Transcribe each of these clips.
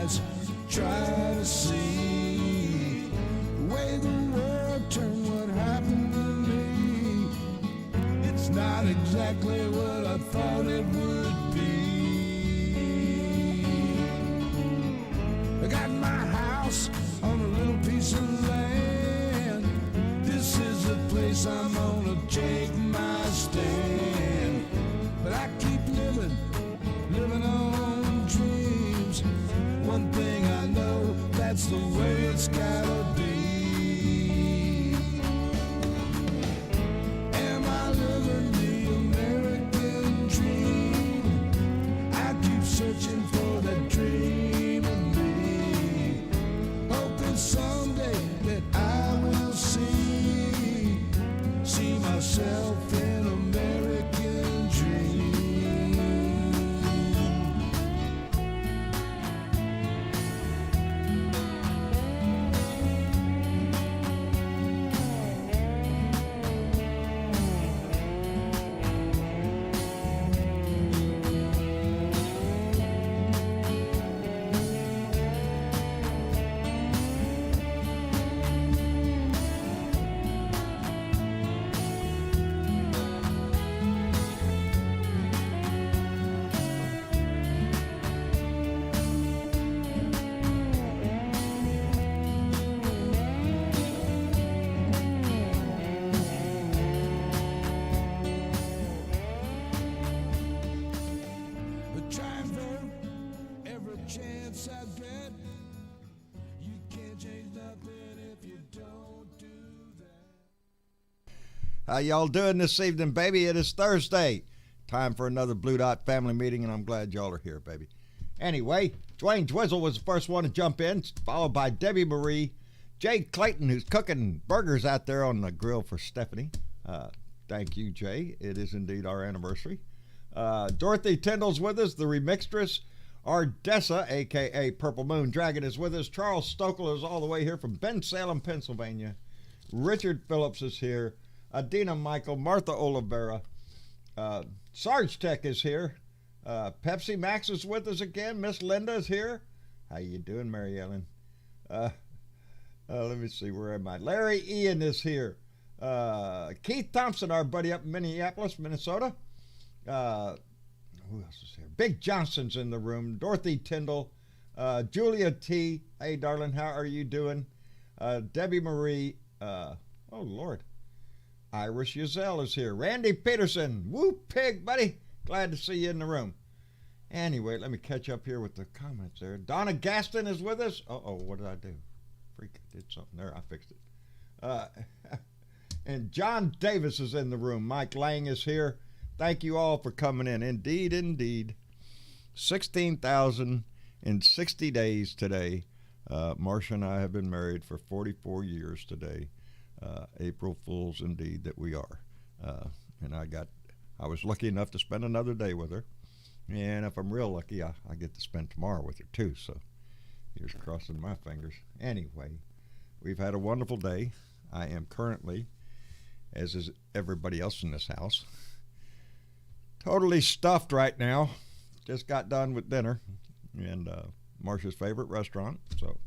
eyes try to see the way the world turned, what happened to me. It's not exactly what I thought it would be. I got my house on a little piece of land. This is the place I'm gonna take my stand. But I keep living on dreams. One thing I know, that's the way it's gotta be. Am I living the American dream? I keep searching for that dream of me, hoping someday that I will see myself in American dream. Chance I get, you can't change nothing if you don't do that. How y'all doing this evening, baby? It is Thursday. Time for another Blue Dot family meeting, and I'm glad y'all are here, baby. Anyway, Dwayne Dwizzle was the first one to jump in, followed by Debbie Marie, Jay Clayton, who's cooking burgers out there on the grill for Stephanie. Thank you, Jay. It is indeed our anniversary. Dorothy Tyndall's with us, the remixtress. Ardessa, a.k.a. Purple Moon Dragon, is with us. Charles Stokel is all the way here from Bensalem, Pennsylvania. Richard Phillips is here. Adina Michael, Martha Oliveira. Sarge Tech is here. Pepsi Max is with us again. Miss Linda is here. How you doing, Mary Ellen? Let me see, where am I? Larry Ian is here. Keith Thompson, our buddy up in Minneapolis, Minnesota. Who else is here? Big Johnson's in the room. Dorothy Tyndall. Julia T. Hey, darling, how are you doing? Debbie Marie. Oh, Lord. Iris Yazelle is here. Randy Peterson. Woo pig, buddy. Glad to see you in the room. Anyway, let me catch up here with the comments there. Donna Gaston is with us. Uh-oh, what did I do? Freak, I did something there. I fixed it. And John Davis is in the room. Mike Lang is here. Thank you all for coming in. Indeed, indeed. 16,060 days today. Marcia and I have been married for 44 years today. April Fools, indeed, that we are. And I was lucky enough to spend another day with her. And if I'm real lucky, I get to spend tomorrow with her too. So here's crossing my fingers. Anyway, we've had a wonderful day. I am currently, as is everybody else in this house, totally stuffed right now. Just got done with dinner and Marcia's favorite restaurant. So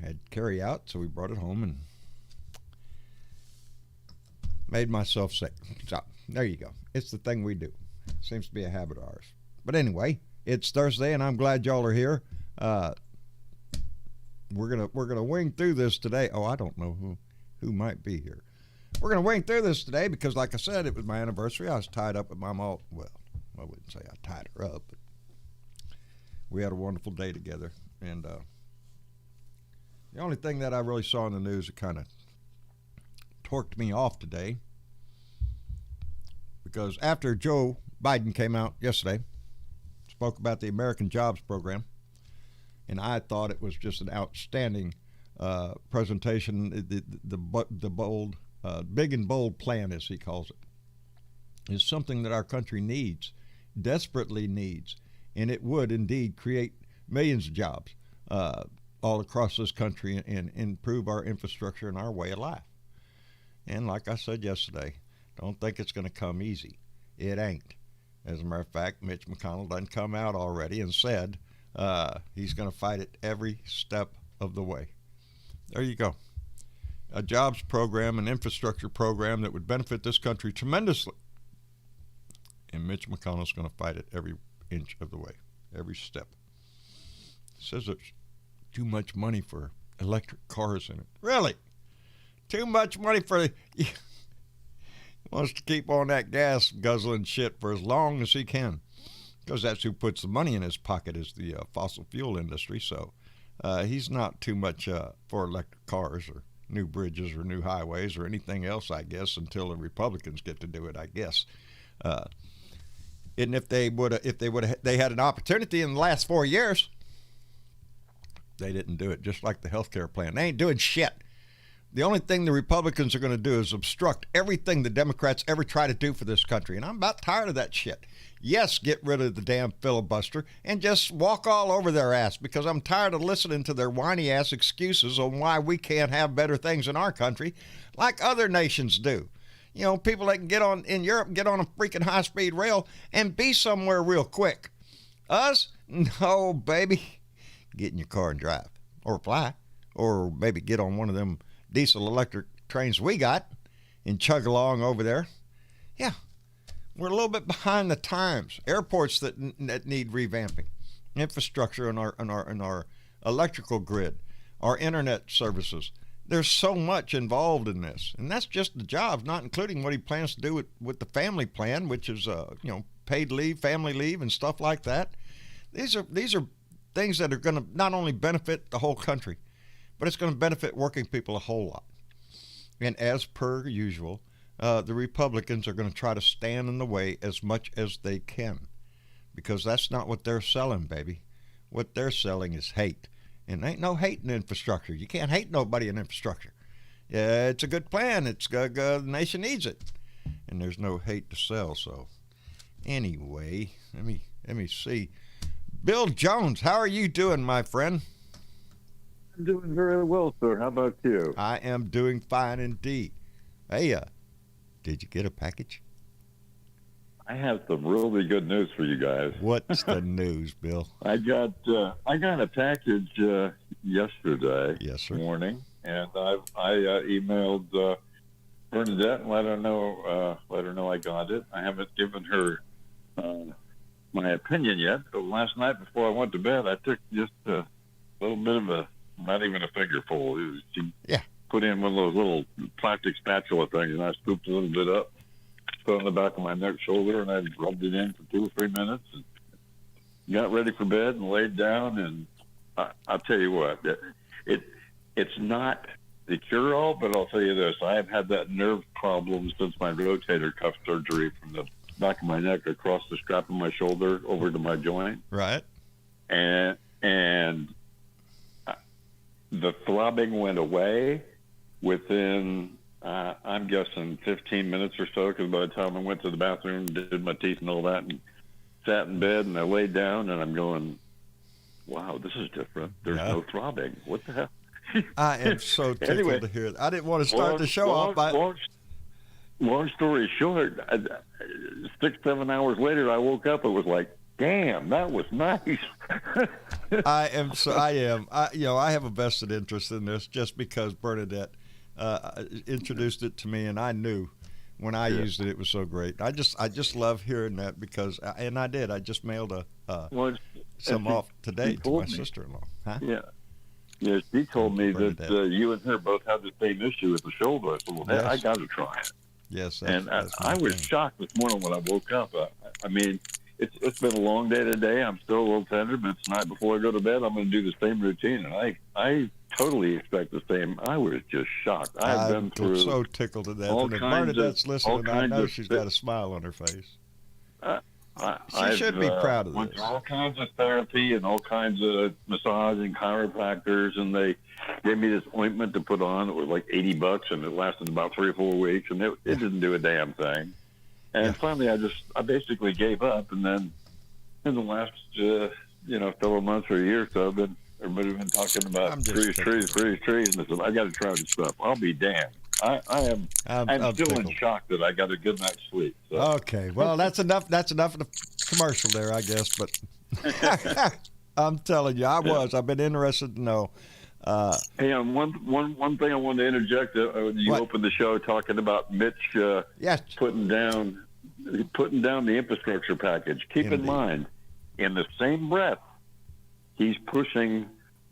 had carry out, so we brought it home and made myself sick. So there you go. It's the thing we do. Seems to be a habit of ours. But anyway, it's Thursday and I'm glad y'all are here. We're gonna wing through this today. Oh, I don't know who might be here. We're going to wing through this today because, like I said, it was my anniversary. I was tied up with my mom. Well, I wouldn't say I tied her up, but we had a wonderful day together. And the only thing that I really saw in the news that kind of torqued me off today, because after Joe Biden came out yesterday, spoke about the American Jobs Program, and I thought it was just an outstanding presentation. The bold, big and bold plan, as he calls it, is something that our country needs, desperately needs, and it would indeed create millions of jobs all across this country and improve our infrastructure and our way of life. And like I said yesterday, don't think it's going to come easy. It ain't. As a matter of fact, Mitch McConnell done come out already and said He's going to fight it every step of the way. There you go. A jobs program, an infrastructure program that would benefit this country tremendously. And Mitch McConnell's going to fight it every inch of the way, every step. Says there's too much money for electric cars in it. Really? Too much money for... He wants to keep on that gas guzzling shit for as long as he can. Because that's who puts the money in his pocket is the fossil fuel industry. So he's not too much for electric cars or new bridges or new highways or anything else, I guess, until the Republicans get to do it, I guess. And if they had an opportunity in the last 4 years, they didn't do it. Just like the health care plan, they ain't doing shit. The only thing the Republicans are going to do is obstruct everything the Democrats ever try to do for this country, and I'm about tired of that shit. Yes, get rid of the damn filibuster and just walk all over their ass, because I'm tired of listening to their whiny ass excuses on why we can't have better things in our country like other nations do. You know, people that can get on in Europe, get on a freaking high-speed rail and be somewhere real quick. Us? No, baby. Get in your car and drive, or fly, or maybe get on one of them diesel electric trains we got and chug along over there. Yeah, we're a little bit behind the times. Airports that need revamping, infrastructure in our electrical grid, our internet services. There's so much involved in this, and that's just the jobs, not including what he plans to do with the family plan, which is paid leave, family leave, and stuff like that. These are things that are going to not only benefit the whole country, but it's going to benefit working people a whole lot. And as per usual, the Republicans are going to try to stand in the way as much as they can, because that's not what they're selling, baby. What they're selling is hate. And ain't no hate in infrastructure. You can't hate nobody in infrastructure. Yeah, it's a good plan. The nation needs it. And there's no hate to sell. So anyway, let me see. Bill Jones, how are you doing, my friend? I'm doing very well, sir. How about you? I am doing fine indeed. Hey, did you get a package? I have some really good news for you guys. What's the news, Bill? I got a package yesterday morning, and I emailed Bernadette and let her know I got it. I haven't given her my opinion yet, but last night before I went to bed, I took just a little bit of not even a fingerful. She put in one of those little plastic spatula things, and I scooped a little bit up, put it on the back of my neck, shoulder, and I rubbed it in for 2 or 3 minutes, and got ready for bed and laid down. And I'll tell you what, it's not the cure-all, but I'll tell you this: I have had that nerve problem since my rotator cuff surgery, from the back of my neck across the strap of my shoulder over to my joint. Right. And the throbbing went away within, I'm guessing, 15 minutes or so, because by the time I went to the bathroom, did my teeth and all that, and sat in bed, and I laid down, and I'm going, wow, this is different. There's no throbbing. What the hell? I am so tickled to hear it. I didn't want to start the show off by... Long story short, 6-7 hours later, I woke up. It was like, damn, that was nice. I have a vested interest in this just because Bernadette introduced it to me, and I knew when I used it, it was so great. I just love hearing that, because, and I did. I just mailed some off today to my sister-in-law. Huh? Yeah, she told me that you and her both had the same issue with the shoulder. I said, well, I got to try it. Yes, I was shocked this morning when I woke up. I mean, it's been a long day today. I'm still a little tender, but tonight before I go to bed, I'm going to do the same routine, and I totally expect the same. I was just shocked. I've been through so tickled to death. And if Bernadette's listening, I know she's got a smile on her face. She should be proud of went this. to all kinds of therapy and all kinds of massage and chiropractors, and they gave me this ointment to put on. It was like $80, and it lasted about 3 or 4 weeks, and it didn't do a damn thing. And finally, I basically gave up. And then in the last several months or a year or so, everybody's been talking about trees, and I said, I got to try this stuff. I'll be damned. I'm still in shock that I got a good night's sleep. So. Okay, well, that's enough. That's enough of the commercial there, I guess. But I'm telling you, I was. I've been interested to know. Hey, one thing I wanted to interject. You opened the show talking about Mitch yes. putting down the infrastructure package. Keep in mind, in the same breath, he's pushing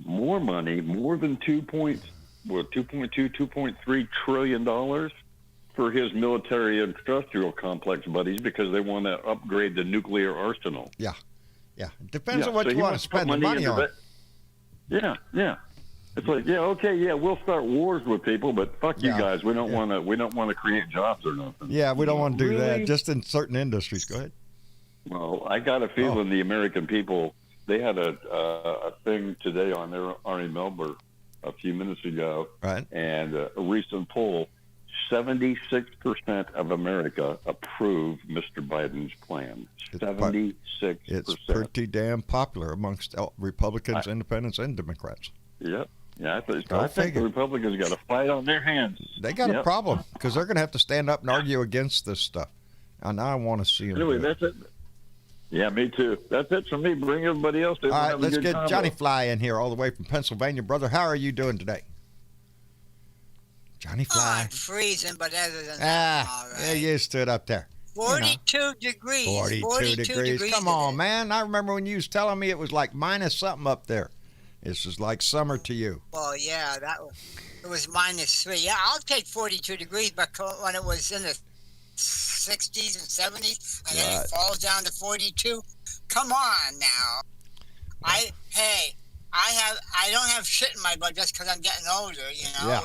more money, more than $2.3 trillion for his military industrial complex buddies because they want to upgrade the nuclear arsenal. Yeah. It depends on what you want to spend the money on. Yeah. It's like, we'll start wars with people, but fuck you guys. We don't want to create jobs or nothing. Yeah, we don't want to do that. Just in certain industries. Go ahead. Well, I got a feeling the American people, they had a thing today on their Arnie Melber a few minutes ago, right? And a recent poll, 76% of America approve Mr. Biden's plan. 76%. It's pretty damn popular amongst Republicans, Independents, and Democrats. Yep. Yeah, I think the Republicans got a fight on their hands. They got a problem because they're going to have to stand up and argue against this stuff. And I want to see them. Anyway, that's it. Yeah, me too. That's it for me. Bring everybody else in. All right, let's get Johnny Fly in here all the way from Pennsylvania. Brother, how are you doing today? Johnny Fly. I'm freezing, but other than that, all right. Yeah, you stood up there. 42 degrees. 42 degrees. Come on, man. I remember when you was telling me it was like minus something up there. This is like summer to you. Well, yeah, it was -3. Yeah, I'll take 42 degrees, but when it was in the 60s and 70s, and then it falls down to 42. Come on now. I don't have shit in my butt just because I'm getting older, you know. Yeah.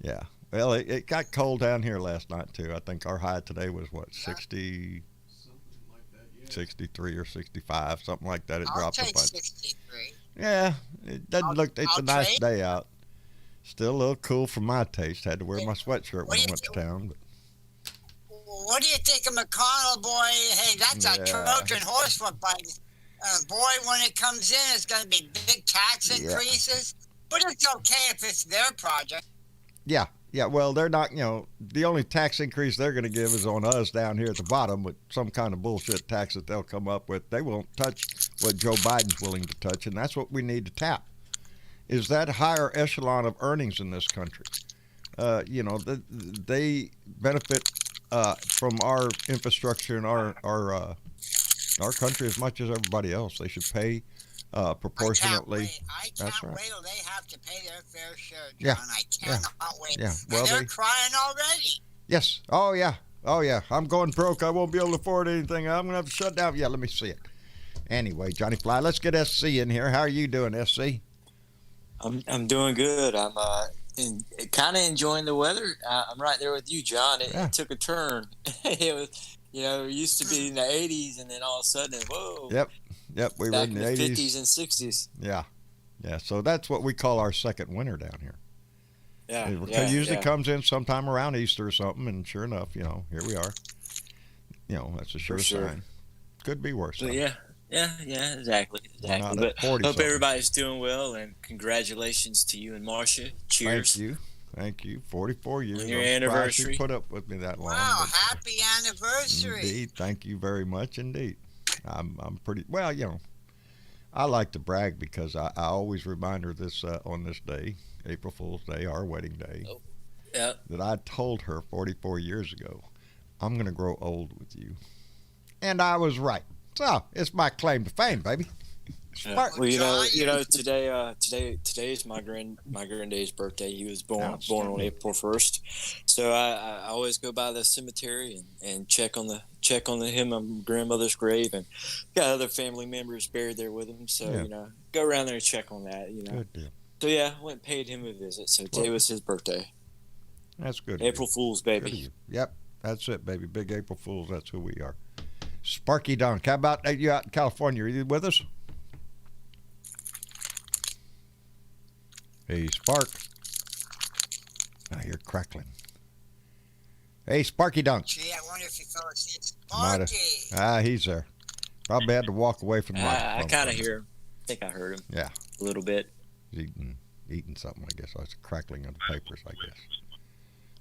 Yeah. Well, it got cold down here last night too. I think our high today was 60, 63 or 65, something like that. It dropped a bunch. I'll take 63. Yeah, it doesn't look. It's a nice day out. Still a little cool for my taste. Had to wear my sweatshirt when I went to town. But. What do you think of McConnell, boy? Hey, that's a Trojan horsefoot bite. Boy, when it comes in, it's going to be big tax increases. But it's okay if it's their project. Yeah. Well, they're not. The only tax increase they're going to give is on us down here at the bottom with some kind of bullshit tax that they'll come up with. They won't touch what Joe Biden's willing to touch, and that's what we need to tap. Is that higher echelon of earnings in this country? They benefit from our infrastructure and our country as much as everybody else. They should pay proportionately. I can't wait till they have to pay their fair share, John. Yeah. I cannot wait. Yeah. Well, they're crying already. Yes. Oh, yeah. I'm going broke. I won't be able to afford anything. I'm going to have to shut down. Yeah, let me see it. Anyway, Johnny Fly, let's get SC in here. How are you doing, SC? I'm doing good. I'm kind of enjoying the weather. I'm right there with you, John. It took a turn. It was, it used to be in the 80s, and then all of a sudden, whoa. Yep. We were in the 80s. 50s and 60s. Yeah. So that's what we call our second winter down here. Yeah. It usually comes in sometime around Easter or something, and sure enough, here we are. That's a sure sign. Could be worse. Yeah, exactly. But hope everybody's doing well, and congratulations to you and Marcia. Cheers. Thank you. 44 years. On your anniversary. You put up with me that long. Wow, happy anniversary. Indeed. Thank you very much indeed. I'm pretty, well, I like to brag because I always remind her this on this day, April Fool's Day, our wedding day, that I told her 44 years ago, I'm going to grow old with you. And I was right. So it's my claim to fame, baby. Well, today is my granddad's birthday. He was born on April 1st. So I always go by the cemetery and check on him on my grandmother's grave, and got other family members buried there with him. So go around there and check on that. Good deal. So went and paid him a visit. So today was his birthday. That's good. April Fool's, baby. Yep, that's it, baby. Big April Fools. That's who we are. Sparky Dunk. How about you out in California? Are you with us? Hey, Spark. Now you're crackling. Hey, Sparky Dunk. Gee, I wonder if you fell asleep. Sparky. He's there. Probably had to walk away from the microphone. I kind of hear him. I think I heard him. Yeah. A little bit. He's eating something, I guess. It's crackling of the papers, I guess.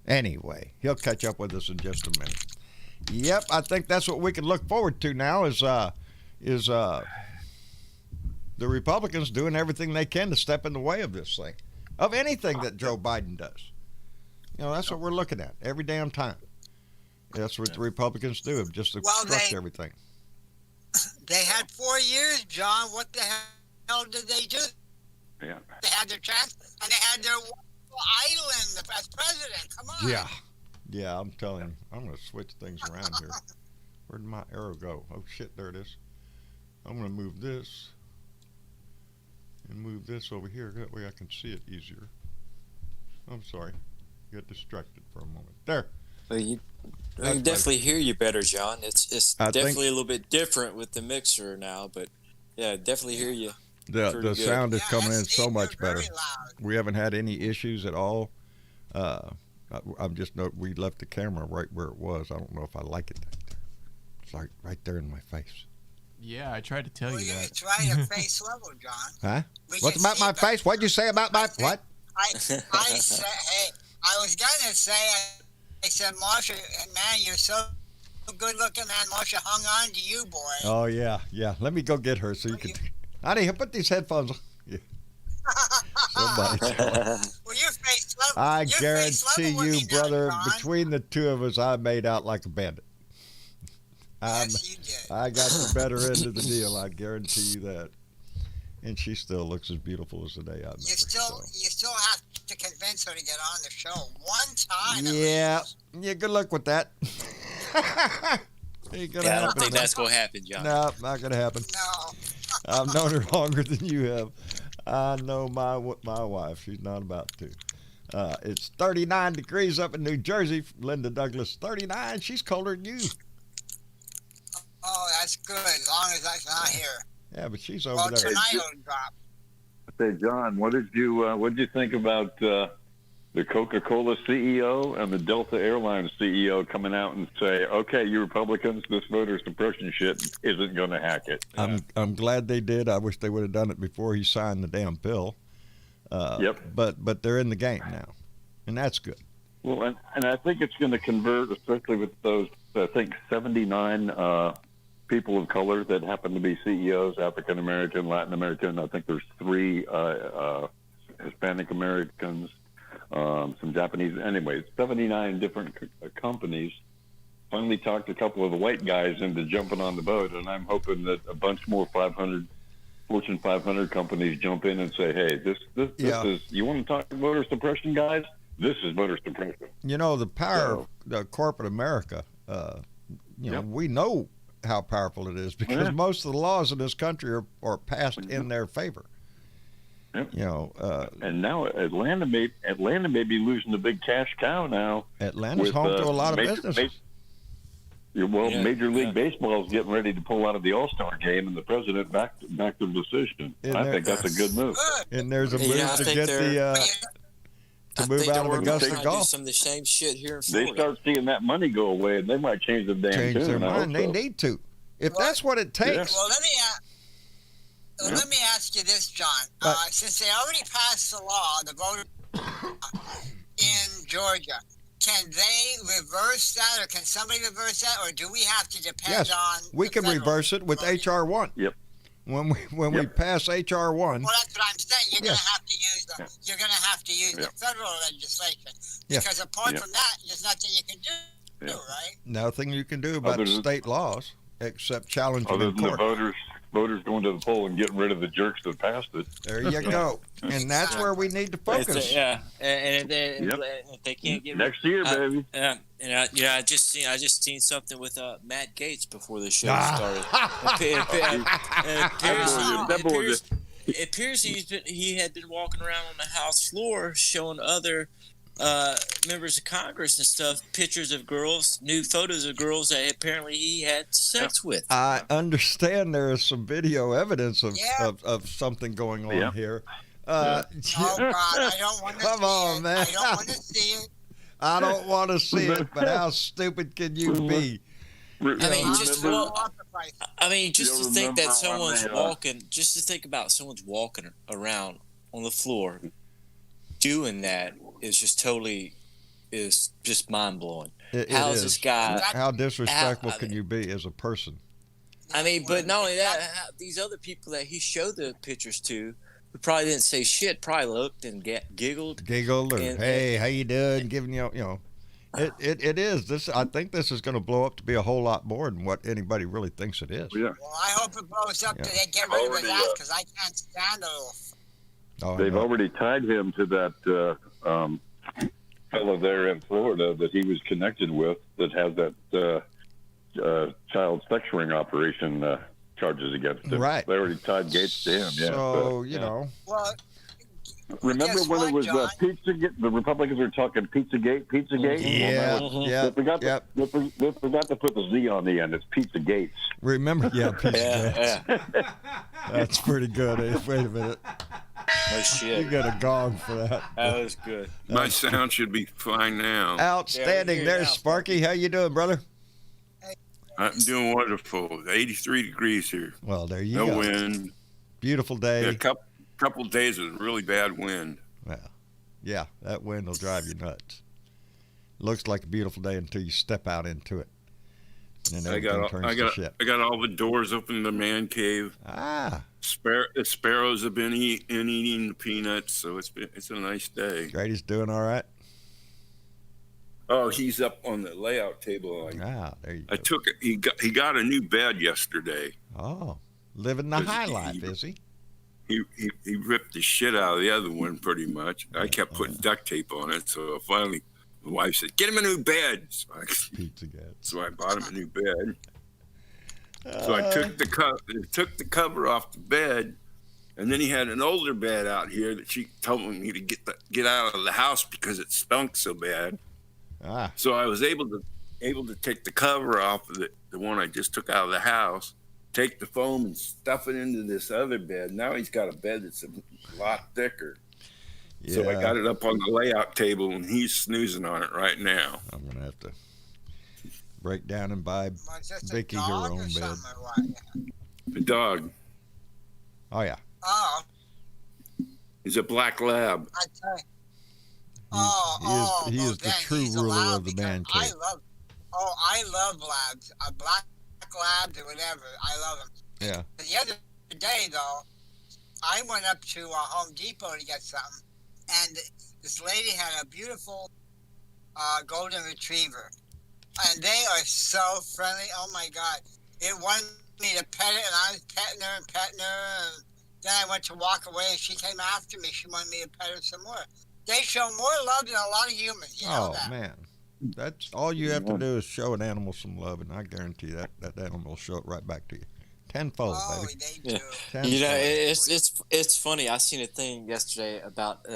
Anyway, he'll catch up with us in just a minute. Yep, I think that's what we can look forward to now is the Republicans doing everything they can to step in the way of this thing, of anything that Joe Biden does. That's what we're looking at every damn time. That's what the Republicans do, just obstruct everything. They had 4 years, John. What the hell did they do? Yeah. They had their chance, and they had their island as president. Come on. Yeah, I'm telling you. I'm going to switch things around here. Where did my arrow go? Oh, shit, there it is. I'm going to move this and move this over here. That way I can see it easier. I'm sorry. Got distracted for a moment. There. Well, I can definitely hear you better, John. It's definitely a little bit different with the mixer now, but yeah, definitely hear you. The sound is coming in so much better. We haven't had any issues at all. I'm just we left the camera right where it was. I don't know if I like it. It's like right there in my face. Yeah, I tried to tell you that. It's right at face level, John. Huh? What's about my face? What'd you say about my what? I said, hey, I was gonna say, I said, Marsha, man, you're so good looking, man. Marsha hung on to you, boy. Oh yeah. Let me go get her so you can. Honey, put these headphones on. Yeah. Somebody. Well, your face level. I guarantee you, brother, between the two of us, I made out like a bandit. Yes, you did. I got the better end of the deal. I guarantee you that. And she still looks as beautiful as the day I met her. You still have to convince her to get on the show one time. Yeah. Good luck with that. Ain't gonna happen. I don't think that's gonna happen, John. No, not gonna happen. No. I've known her longer than you have. I know my wife. She's not about to. It's 39 degrees up in New Jersey. Linda Douglas, 39. She's colder than you. Oh, that's good. As long as that's not here. Yeah, but she's over well, there. Tonight it'll drop. Say, John, what did you think about the Coca-Cola CEO and the Delta Airlines CEO coming out and say, "Okay, you Republicans, this voter suppression shit isn't going to hack it"? I'm glad they did. I wish they would have done it before he signed the damn bill. Yep. But they're in the game now, and that's good. Well, and I think it's going to convert, especially with those, I think, 79 people of color that happen to be CEOs, African American, Latin American. I think there's 3 Hispanic Americans, some Japanese. Anyways, 79 different companies. Finally talked a couple of the white guys into jumping on the boat, and I'm hoping that a bunch more Fortune 500 companies jump in and say, "Hey, this is, you want to talk voter suppression, guys? This is voter suppression." The power of corporate America. We know how powerful it is because most of the laws in this country are passed in their favor. Yep. And now Atlanta may be losing a big cash cow now. Atlanta's home to a lot of businesses. Major League Baseball is getting ready to pull out of the All-Star game, and the president backed the decision. I think that's a good move. And there's a move to get to move out of Augusta Golf. Do some of the same shit here in Florida. They start seeing that money go away, and they might change the damn tune. Their mind. They need to. If that's what it takes. Well, let me ask you this, John. Since they already passed the law, the voter in Georgia, can they reverse that, or can somebody reverse that, or do we have to depend on? We can reverse it with HR 1. Yep. When we pass HR 1. Well, that's what I'm saying. You're going to have to use the federal legislation because apart from that, there's nothing you can do, right? Nothing you can do about the state laws except challenge them in court. The voters going to the poll and getting rid of the jerks that passed it. There you go. And that's where we need to focus. And if they can't get next year, baby. I just seen something with Matt Gaetz before the show started. It appears he had been walking around on the House floor showing other members of Congress and stuff pictures of girls, nude photos of girls that apparently he had sex with. I understand there is some video evidence of something going on here. Oh God, I don't want to Come on, man. I don't want to see it. I don't want to see it, but how stupid can you be? Just to think that someone's walking, just to think about someone's walking around on the floor doing that is just mind blowing. How disrespectful can you be as a person? I mean, but not only that, these other people that he showed the pictures to, who probably didn't say shit, probably looked and giggled. Or hey, how you doing? Giving it is this. I think this is going to blow up to be a whole lot more than what anybody really thinks it is. Yeah. Well, I hope it blows up to they get rid of that because I can't stand it. They've already tied him to that fellow there in Florida that he was connected with that has that child sex ring operation charges against him. Right. They already tied Gaetz to him. Yeah. So you know. Well, remember when it was Pizzagate? The Republicans were talking Pizzagate. Yeah. They forgot to put the Z on the end. It's Pizzagates. Remember? Yeah. Pizzagate. That's pretty good. Wait a minute. Oh shit! You got a gong for that. That was good. My sound should be fine now. Outstanding. There's Sparky. How you doing, brother? I'm doing wonderful. 83 degrees here. Well, there you go. No wind. Beautiful day. Yeah, a couple of days of really bad wind. Well, yeah, that wind will drive you nuts. Looks like a beautiful day until you step out into it. And then everything turns to shit. I got all the doors open in the man cave. The sparrows have been eating the peanuts, so it's a nice day. Grady's doing all right. Oh, he's up on the layout table. There you go. He got a new bed yesterday. Oh, living the high life, is he? He ripped the shit out of the other one pretty much. I kept putting duct tape on it, so finally my wife said, "Get him a new bed." So I bought him a new bed. So I took the cover off the bed, and then he had an older bed out here that she told me to get out of the house because it stunk so bad. So I was able to take the cover off of the one I just took out of the house, take the foam and stuff it into this other bed. Now he's got a bed that's a lot thicker. Yeah. So I got it up on the layout table, and he's snoozing on it right now. I'm going to have to break down and buy Vicky her own bed. The dog. Oh, yeah. Oh. He's a black lab. He is the true ruler of the man cave. I love labs. Black labs or whatever. I love them. Yeah. The other day, though, I went up to Home Depot to get something, and this lady had a beautiful golden retriever. And they are so friendly. Oh, my God. It wanted me to pet it, and I was petting her. And then I went to walk away, and she came after me. She wanted me to pet her some more. They show more love than a lot of humans. You know that. Man. That's all you have to do is show an animal some love, and I guarantee that animal will show it right back to you. Tenfold, baby. They do. Yeah. You know, it's funny. I seen a thing yesterday about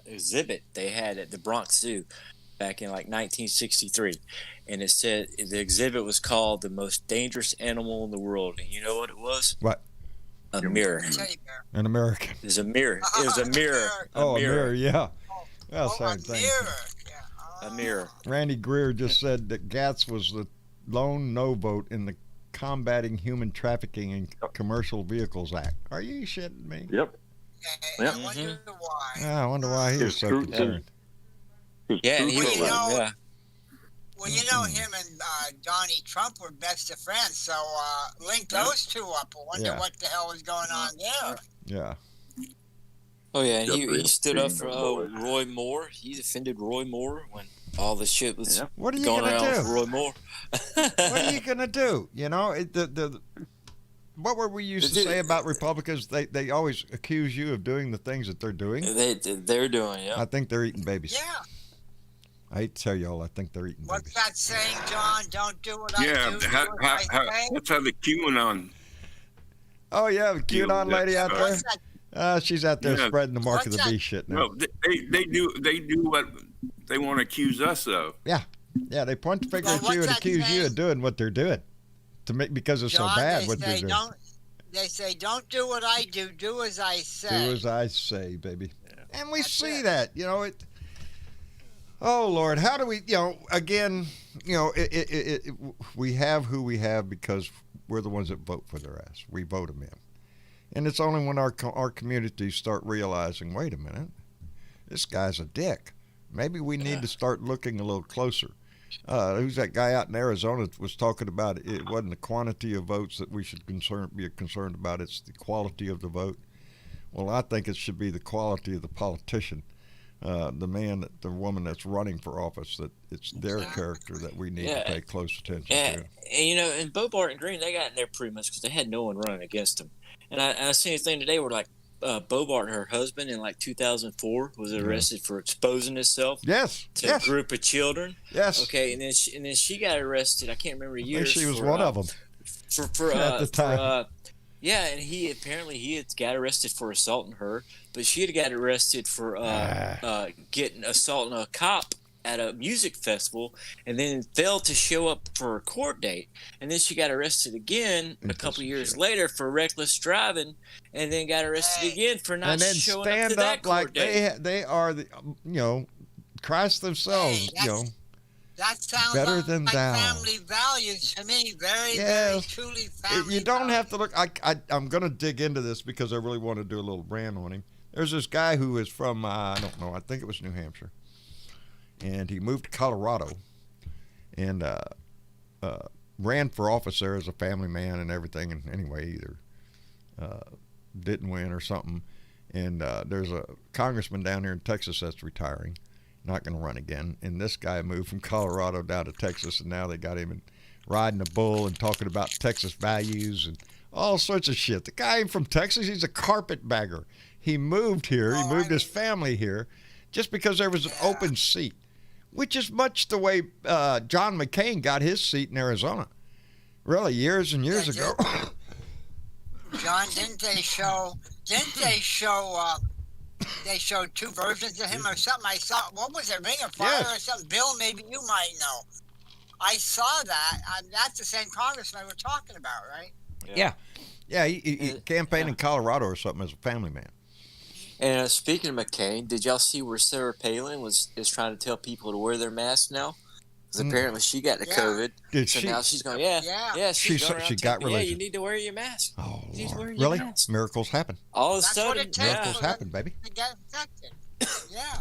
exhibit they had at the Bronx Zoo back in like 1963, and it said the exhibit was called "The Most Dangerous Animal in the World," and you know what it was? What? A mirror. An American. It was a mirror. It was a mirror. A mirror, yeah. Well, same thing. A mirror. Randy Greer just said that Gaetz was the lone no vote in the Combating Human Trafficking in Commercial Vehicles Act. Are you shitting me? Yep. I wonder why. I wonder why he was so concerned. Yeah, and he was, Well, you know, him and Donnie Trump were best of friends, so link those two up. I wonder what the hell was going on there. Yeah. Oh, yeah, and he stood up for Roy Moore. He defended Roy Moore when all the shit was what are you going gonna around do? with Roy Moore. What are you going to do? You know, what were we used to say about Republicans? They always accuse you of doing the things that they're doing. They're doing, yeah. I think they're eating babies. Yeah. I hate to tell y'all, I think they're eating What's babies. that saying, John? Don't do what I do. That's how the QAnon. Oh, yeah, the QAnon lady out there. She's out there spreading the mark of the beast shit now. No, they do what they want to accuse us of. Yeah, they point the finger at you and accuse you of doing what they're doing, because it's John, so bad what you're doing. They say, don't do what I do. Do as I say. Do as I say, baby. Yeah. And we see that, you know it. Oh Lord, how do we? You know, again, you know, we have who we have because we're the ones that vote for their ass. We vote them in. And it's only when our communities start realizing, wait a minute, this guy's a dick. Maybe we need to start looking a little closer. Who's that guy out in Arizona that was talking about it wasn't the quantity of votes that we should be concerned about, it's the quality of the vote. Well, I think it should be the quality of the politician, the woman that's running for office, that it's their character that we need to pay close attention to. And, and Bobart and Green, they got in there pretty much because they had no one running against them. And I seen a thing today where, like, Bobart and her husband in, like, 2004 was arrested for exposing himself to a group of children. Yes. Okay, and then she got arrested. I can't remember the year. She was one of them. At the time. And he had got arrested for assaulting her, but she had got arrested for assaulting a cop at a music festival, and then failed to show up for a court date. And then she got arrested again a couple years later for reckless driving, and then got arrested again for not showing up to that court date. They are the Christ themselves. That sounds better like than thou. Family values to me. Very truly family. You don't have to look. I'm going to dig into this because I really want to do a little rant on him. There's this guy who is from I don't know. I think it was New Hampshire, and he moved to Colorado, and ran for office there as a family man and everything. And anyway, either didn't win or something. And there's a congressman down here in Texas that's retiring. Not going to run again. And this guy moved from Colorado down to Texas, and now they got him riding a bull and talking about Texas values and all sorts of shit. The guy ain't from Texas. He's a carpetbagger. He moved here. He moved his family here just because there was an open seat, which is much the way John McCain got his seat in Arizona. Really, years and years ago. John, didn't they show they showed two versions of him or something? I saw, what was it, Ring of Fire or something? Bill, maybe you might know. I saw that. That's the same congressman we're talking about, right? Yeah, he campaigned in Colorado or something as a family man. And speaking of McCain, did y'all see where Sarah Palin is trying to tell people to wear their masks now? Because apparently she got the COVID. Did so she? Now she's going, she got religion. Yeah, you need to wear your mask. Oh, you need to wear your really? mask. Miracles happen. All of a sudden, miracles happen, baby. To get infected. Yeah.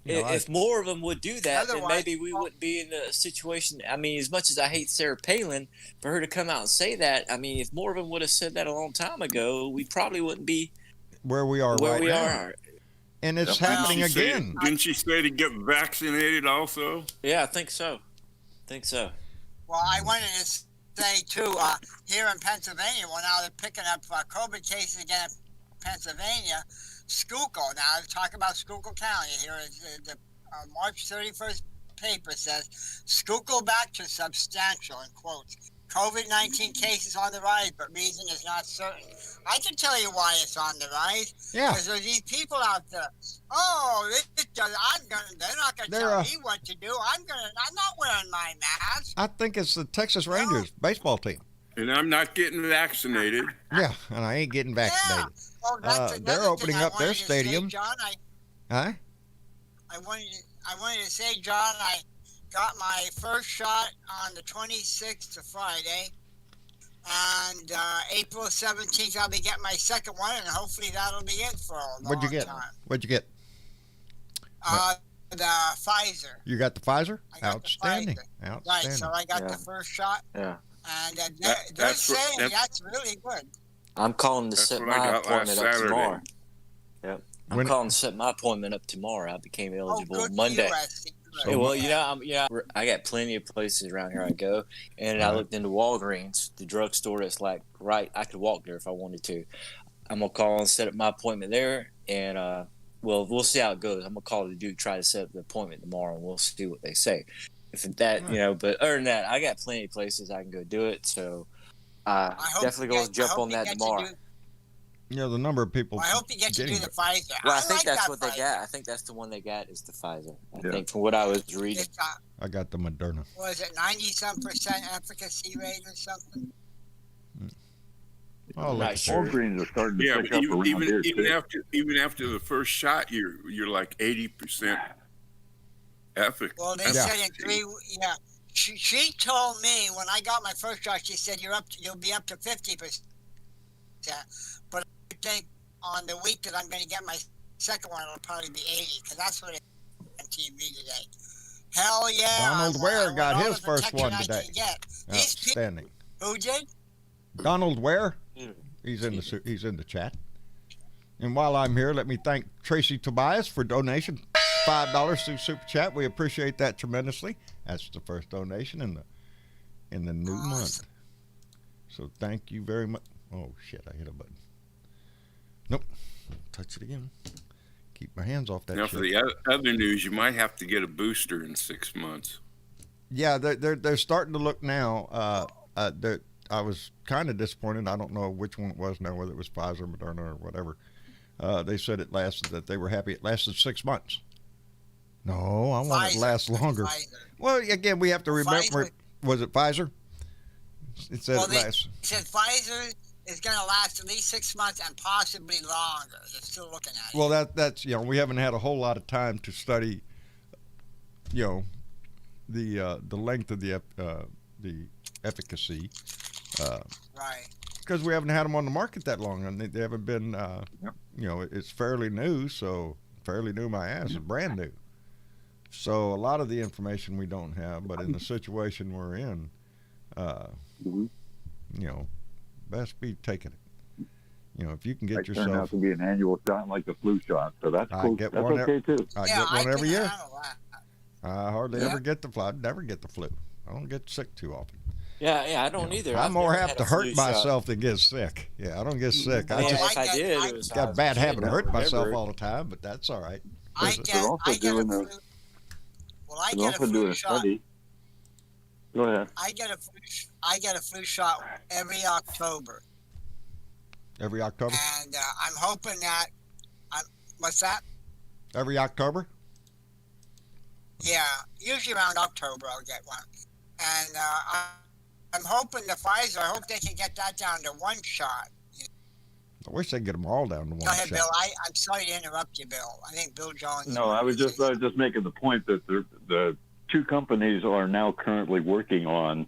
If more of them would do that, then maybe we wouldn't be in a situation. I mean, as much as I hate Sarah Palin, for her to come out and say that, I mean, if more of them would have said that a long time ago, we probably wouldn't be where we are right now. And it's happening again. Didn't she say to get vaccinated also? Yeah, I think so. Well, I wanted to say, too, here in Pennsylvania, now they're picking up COVID cases again in Pennsylvania. Schuylkill. Now, talk about Schuylkill County. Here is the March 31st paper says, Schuylkill back to substantial, in quotes. COVID-19 cases on the rise, but reason is not certain. I can tell you why it's on the rise. Yeah. Because there's these people out there. They're not going to tell me what to do. I'm not wearing my mask. I think it's the Texas Rangers baseball team. And I'm not getting vaccinated. Yeah, and I ain't getting vaccinated. Well, they're opening up their stadium. Say, John, I wanted to say, John, I got my first shot on the 26th of Friday, and April 17th I'll be getting my second one, and hopefully that'll be it for a long What'd you get? time. What'd you get? The Pfizer. You got the Pfizer? Outstanding. Right, so I got the first shot. Yeah. And they're saying that's really good. I'm calling to set my appointment up tomorrow. Yep. I'm calling to set my appointment up tomorrow. I became eligible Monday. Well, I got plenty of places around here I go, and I looked into Walgreens, the drugstore that's like I could walk there if I wanted to. I'm gonna call and set up my appointment there, and we'll see how it goes. I'm gonna call the dude, try to set up the appointment tomorrow, and we'll see what they say. If that, but other than that, I got plenty of places I can go do it. So definitely gonna jump on that tomorrow. The number of people. I hope you get to do the Pfizer. Well, I think that's what they got. I think that's the one they got is the Pfizer. I think from what I was reading. I got the Moderna. Was it 90-some% efficacy rate or something? Oh, like Walgreens are starting to pick up around here too. Even after the first shot, you're like 80% efficacy. Well, they said in 3. Yeah, she told me when I got my first shot, she said you'll be up to 50%. But I think on the week that I'm going to get my second one, it'll probably be 80, because that's what it on TV today. Hell yeah. Donald Ware got his first one today. These people, Outstanding. who did? Donald Ware. He's in the chat. And while I'm here, let me thank Tracy Tobias for donation $5 through Super Chat. We appreciate that tremendously. That's the first donation in the new month. So thank you very much. Oh shit! I hit a button. Nope. Touch it again. Keep my hands off that. Now, shit. for the other news, you might have to get a booster in 6 months. Yeah, they're starting to look now. I was kind of disappointed. I don't know which one it was now, whether it was Pfizer, Moderna, or whatever. They said that they were happy it lasted 6 months. No, I want it to last longer. Well, again, we have to remember. Was it Pfizer? It said It said Pfizer is going to last at least 6 months and possibly longer. They're still looking at it. Well, that's we haven't had a whole lot of time to study, the length of the efficacy. Right. Because we haven't had them on the market that long, and they haven't been. It's fairly new, so fairly new. My ass is brand new. So a lot of the information we don't have, but in the situation we're in, best be taking it. If you can get yourself. Turned out to be an annual shot like the flu shot, so that's cool. That's okay too. I get one every year. I hardly ever get the flu. I never get the flu. I don't get sick too often. Yeah, I don't either. I'm more apt to hurt myself than get sick. Yeah, I don't get sick. I got a bad habit of hurting myself all the time, but that's all right. I get a flu shot. Go ahead. I get a flu shot every October. Every October? And I'm hoping that. What's that? Every October? Yeah, usually around October I'll get one. And I'm hoping the Pfizer, I hope they can get that down to one shot. I wish they could get them all down to one shot. Go ahead, Bill. I'm sorry to interrupt you, Bill. I think Bill Jones. No, I was just making the point that the two companies are now currently working on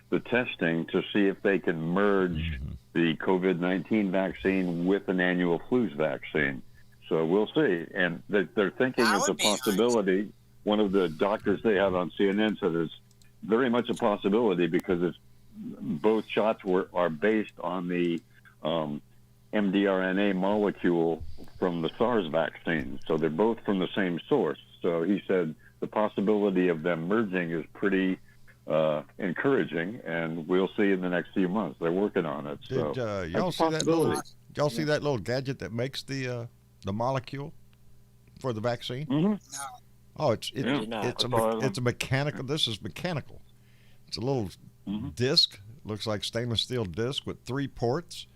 the testing to see if they can merge the COVID-19 vaccine with an annual flu vaccine. So we'll see. And they're thinking it's a possibility. Nice. One of the doctors they had on CNN said it's very much a possibility because both shots are based on the mRNA molecule from the SARS vaccine. So they're both from the same source. So he said the possibility of them merging is pretty encouraging, and we'll see in the next few months. They're working on it. Did y'all see that little gadget that makes the molecule for the vaccine? Mm-hmm. No. Oh, it's a mechanical. This is mechanical. It's a little disc. Looks like stainless steel disc with 3 ports,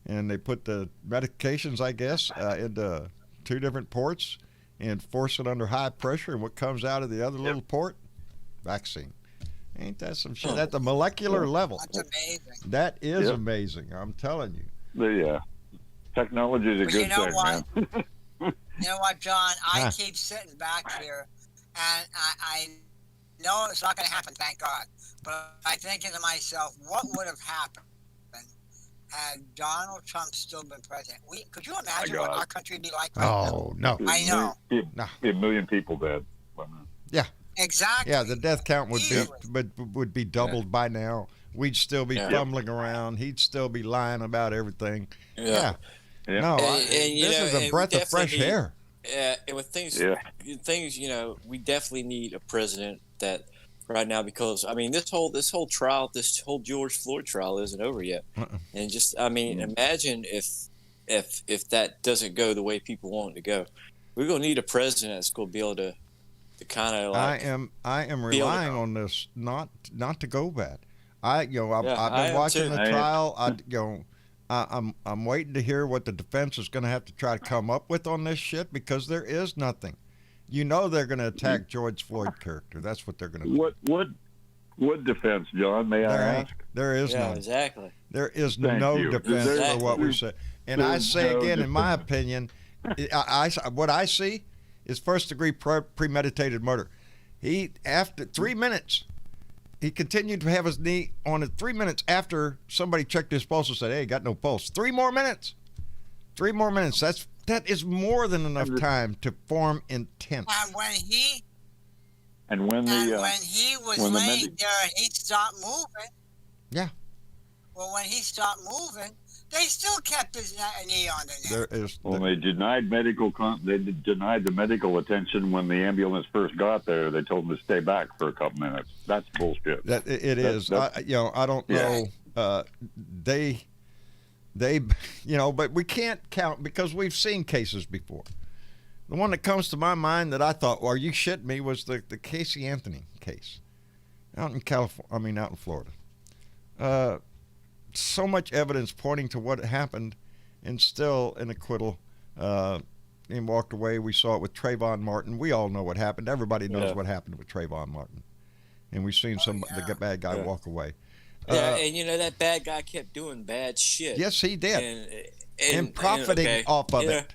and they put the medications, I guess, into 2 different ports and force it under high pressure. And what comes out of the other little port? Vaccine. Ain't that some shit at the molecular level? That's amazing. That is amazing. I'm telling you. The technology is a good thing, man. You know what, John? I keep sitting back here, and I know it's not going to happen, thank God. But I think to myself, what would have happened had Donald Trump still been president? Could you imagine what our country would be like right now? No. I know. A million people dead. Yeah. Exactly. Yeah, the death count would be doubled by now. We'd still be fumbling around. He'd still be lying about everything. Yeah. No, this is a breath of fresh air. Yeah, and with things, we definitely need a president that right now, because this whole trial, this whole George Floyd trial isn't over yet, and just imagine if that doesn't go the way people want it to go, we're gonna need a president that's gonna be able to kind of like. I am relying on this not to go bad. I've been watching the trial. I'm waiting to hear what the defense is going to have to try to come up with on this shit, because there is nothing. They're going to attack George Floyd character. That's what they're going to do. What defense, John? May I ask? There is none. Exactly. There is no defense for what we say. And I say again, in my opinion, what I see is first-degree premeditated murder. After 3 minutes. He continued to have his knee on it 3 minutes after somebody checked his pulse and said, "Hey, got no pulse." 3 more minutes. 3 more minutes. That is more than enough time to form intent. And And when when he was laying there, he stopped moving. Yeah. Well, when he stopped moving, they still kept his knee on the neck. They denied the medical attention when the ambulance first got there. They told him to stay back for a couple minutes. That's bullshit. I don't know. They, but we can't count because we've seen cases before. The one that comes to my mind that I thought, well, are you shitting me, was the Casey Anthony case out in out in Florida. So much evidence pointing to what happened, and still an acquittal. And walked away. We saw it with Trayvon Martin. We all know what happened. Everybody knows what happened with Trayvon Martin, and we've seen the bad guy walk away. And that bad guy kept doing bad shit. Yes, he did, and profiting off of it.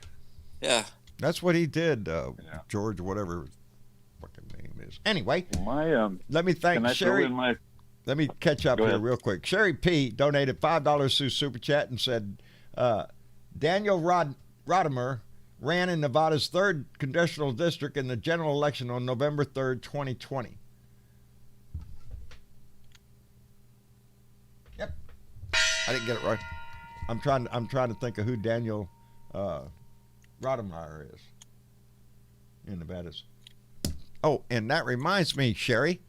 Yeah. That's what he did, George, whatever his fucking name is. Anyway, let me thank Sherry. Let me catch up here real quick. Sherry P. donated $5 through Super Chat and said, Daniel Rodimer ran in Nevada's 3rd Congressional District in the general election on November 3rd, 2020. Yep. I didn't get it right. I'm trying to think of who Daniel Rodimer is in Nevada's. Oh, and that reminds me, Sherry,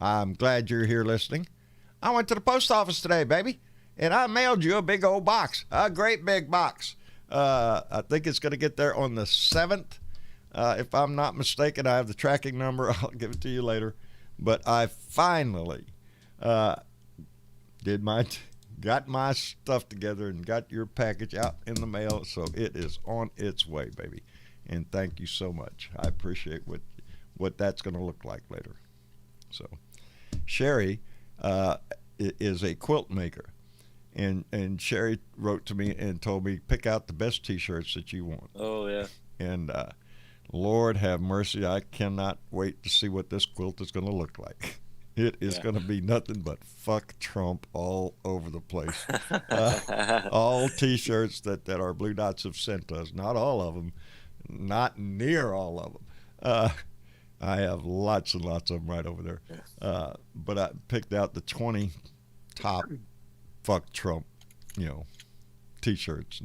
I'm glad you're here listening. I went to the post office today, baby, and I mailed you a big old box, a great big box. I think it's going to get there on the 7th. If I'm not mistaken, I have the tracking number. I'll give it to you later. But I finally got my stuff together and got your package out in the mail, so it is on its way, baby. And thank you so much. I appreciate what that's going to look like later. So, Sherry is a quilt maker, and Sherry wrote to me and told me, pick out the best T-shirts that you want. Oh yeah. And Lord have mercy, I cannot wait to see what this quilt is going to look like. It is going to be nothing but fuck Trump all over the place. All T-shirts that our Blue Dots have sent us, not all of them, not near all of them. I have lots and lots of them right over there. But I picked out the 20 top fuck Trump, T-shirts.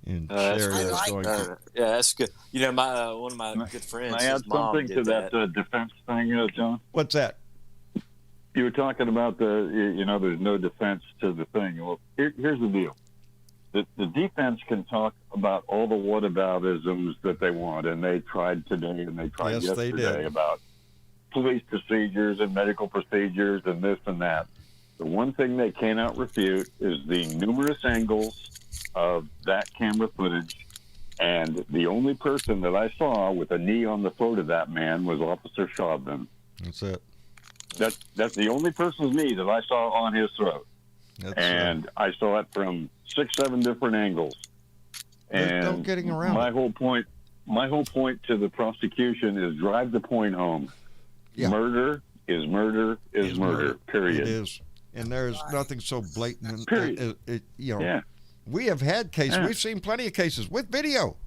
And Sherry is going to... Yeah, that's good. One of my good friends. Can I add something to that defense thing, John? What's that? You were talking about there's no defense to the thing. Well, here's the deal. The defense can talk about all the whataboutisms that they want, and they tried today and they tried yesterday about police procedures and medical procedures and this and that. The one thing they cannot refute is the numerous angles of that camera footage, and the only person that I saw with a knee on the throat of that man was Officer Chauvin. That's it. That's the only person's knee that I saw on his throat. I saw it from 6-7 different angles. There's no getting around. My whole point to the prosecution is drive the point home. Yeah. Murder is murder is murder. Period. It is, and there's nothing so blatant. Period. We have had cases. Yeah. We've seen plenty of cases with video.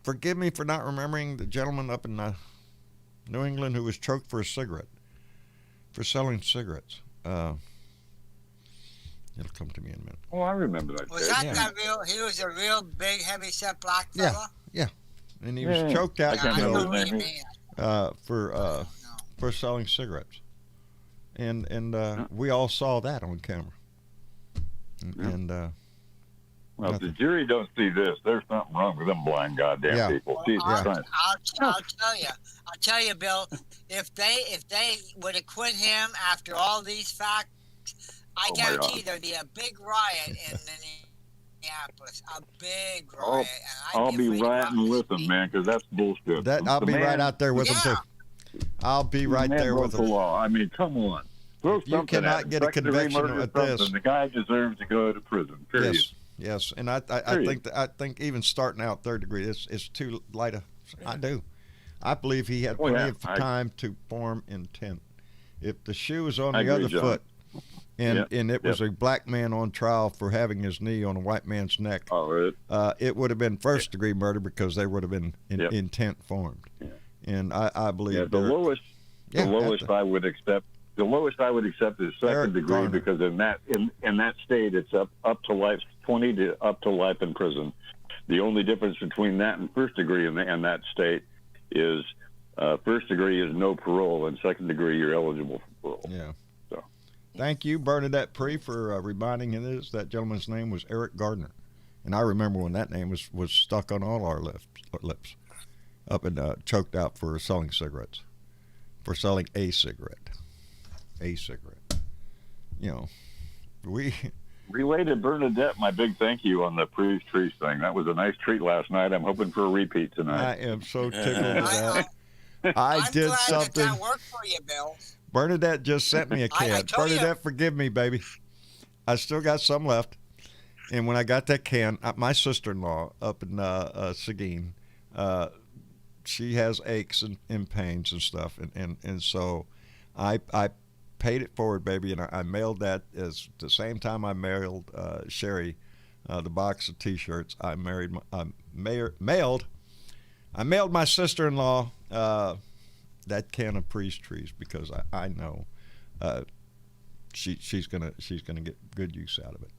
Forgive me for not remembering the gentleman up in New England who was choked for a cigarette, for selling cigarettes. It'll come to me in a minute. Oh, I remember that. Was that real? He was a real big, heavy-set black fella? Yeah. And he was choked out and killed for selling cigarettes. And we all saw that on camera. Well, if the jury don't see this, there's something wrong with them blind goddamn people. I'll tell you, Bill. If they would acquit him after all these facts, I guarantee there'd be a big riot in Minneapolis. A big riot. I'll be rioting with them, man, because that's bullshit. I'll be right out there with them too. I'll be right there with them. I mean, come on. You cannot get a conviction at this. The guy deserves to go to prison. Period. Yes, and I think even starting out third degree, it's too light. I do. I believe he had plenty of time to form intent. If the shoe was on the other foot, and it was a black man on trial for having his knee on a white man's neck, it would have been first degree murder because there would have been intent formed. And I believe the lowest I would accept. The lowest I would accept is second degree Garner. because in that state it's up to life, 20 to up to life in prison. The only difference between that and first degree in that state is first degree is no parole, and second degree you're eligible for parole. Yeah. So, thank you, Bernadette Pree, for reminding us that gentleman's name was Eric Gardner, and I remember when that name was stuck on all our lips up and choked out for selling cigarettes, for selling a cigarette. You know, we related Bernadette, my big thank you on the Pre's Trees thing. That was a nice treat last night. I'm hoping for a repeat tonight. I am so tickled at that. I'm did glad something. that worked for you, Bill. Bernadette just sent me a can. I told Bernadette, you. forgive me, baby. I still got some left. And when I got that can, my sister-in-law up in Seguin, she has aches and pains and stuff, and so I paid it forward, baby, and I mailed that as the same time I mailed Sherry the box of T-shirts. I mailed my sister-in-law that can of Pre's Trees because I know she's gonna get good use out of it,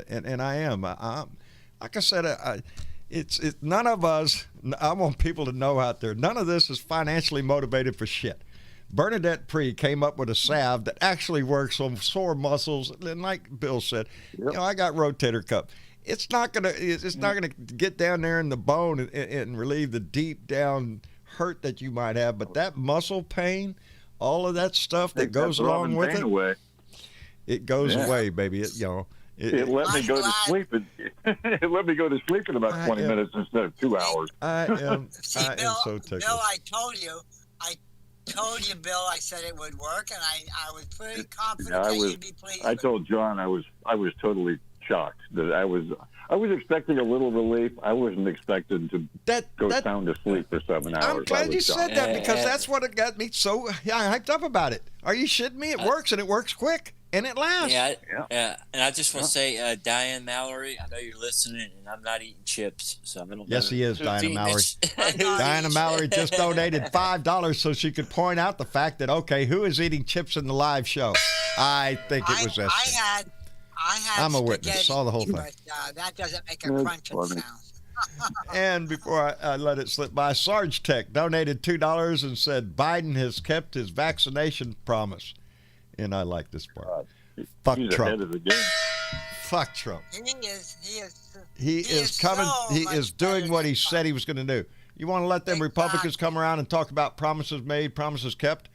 and I am. Like I said, it's none of us. I want people to know out there, none of this is financially motivated for shit. Bernadette Pree came up with a salve that actually works on sore muscles, and like Bill said, you know, I got rotator cuff. It's not gonna get down there in the bone and relieve the deep down hurt that you might have, but that muscle pain, all of that stuff that goes along with it, it goes away, baby. It let me go to sleep. It let me go to sleep in about 20 minutes instead of 2 hours. I am Bill, so tickled. Bill, I told you, Bill, I said it would work, and I was pretty confident that you'd be pleased. I told John I was totally shocked that I was expecting a little relief. I wasn't expecting to go sound asleep for 7 hours. I'm glad you said that because that's what it got me so hyped up about it. Are you shitting me? It works, and it works quick, and it lasts. Yeah. And I just want to say, Diane Mallory, I know you're listening, and I'm not eating chips, so I don't know. Yes, he is, Diana Mallory. Diana Mallory just donated $5 so she could point out the fact that, okay, who is eating chips in the live show? I think it was Esther. I had I'm a witness. Saw the whole thing. But that doesn't make a crunching sound. And before I let it slip by, Sarge Tech donated $2 and said Biden has kept his vaccination promise. And I like this part. Fuck he's Trump. ahead of the game. Fuck Trump. He is coming. So he is doing what he said he was going to do. You want to let them Republicans come around and talk about promises made, promises kept?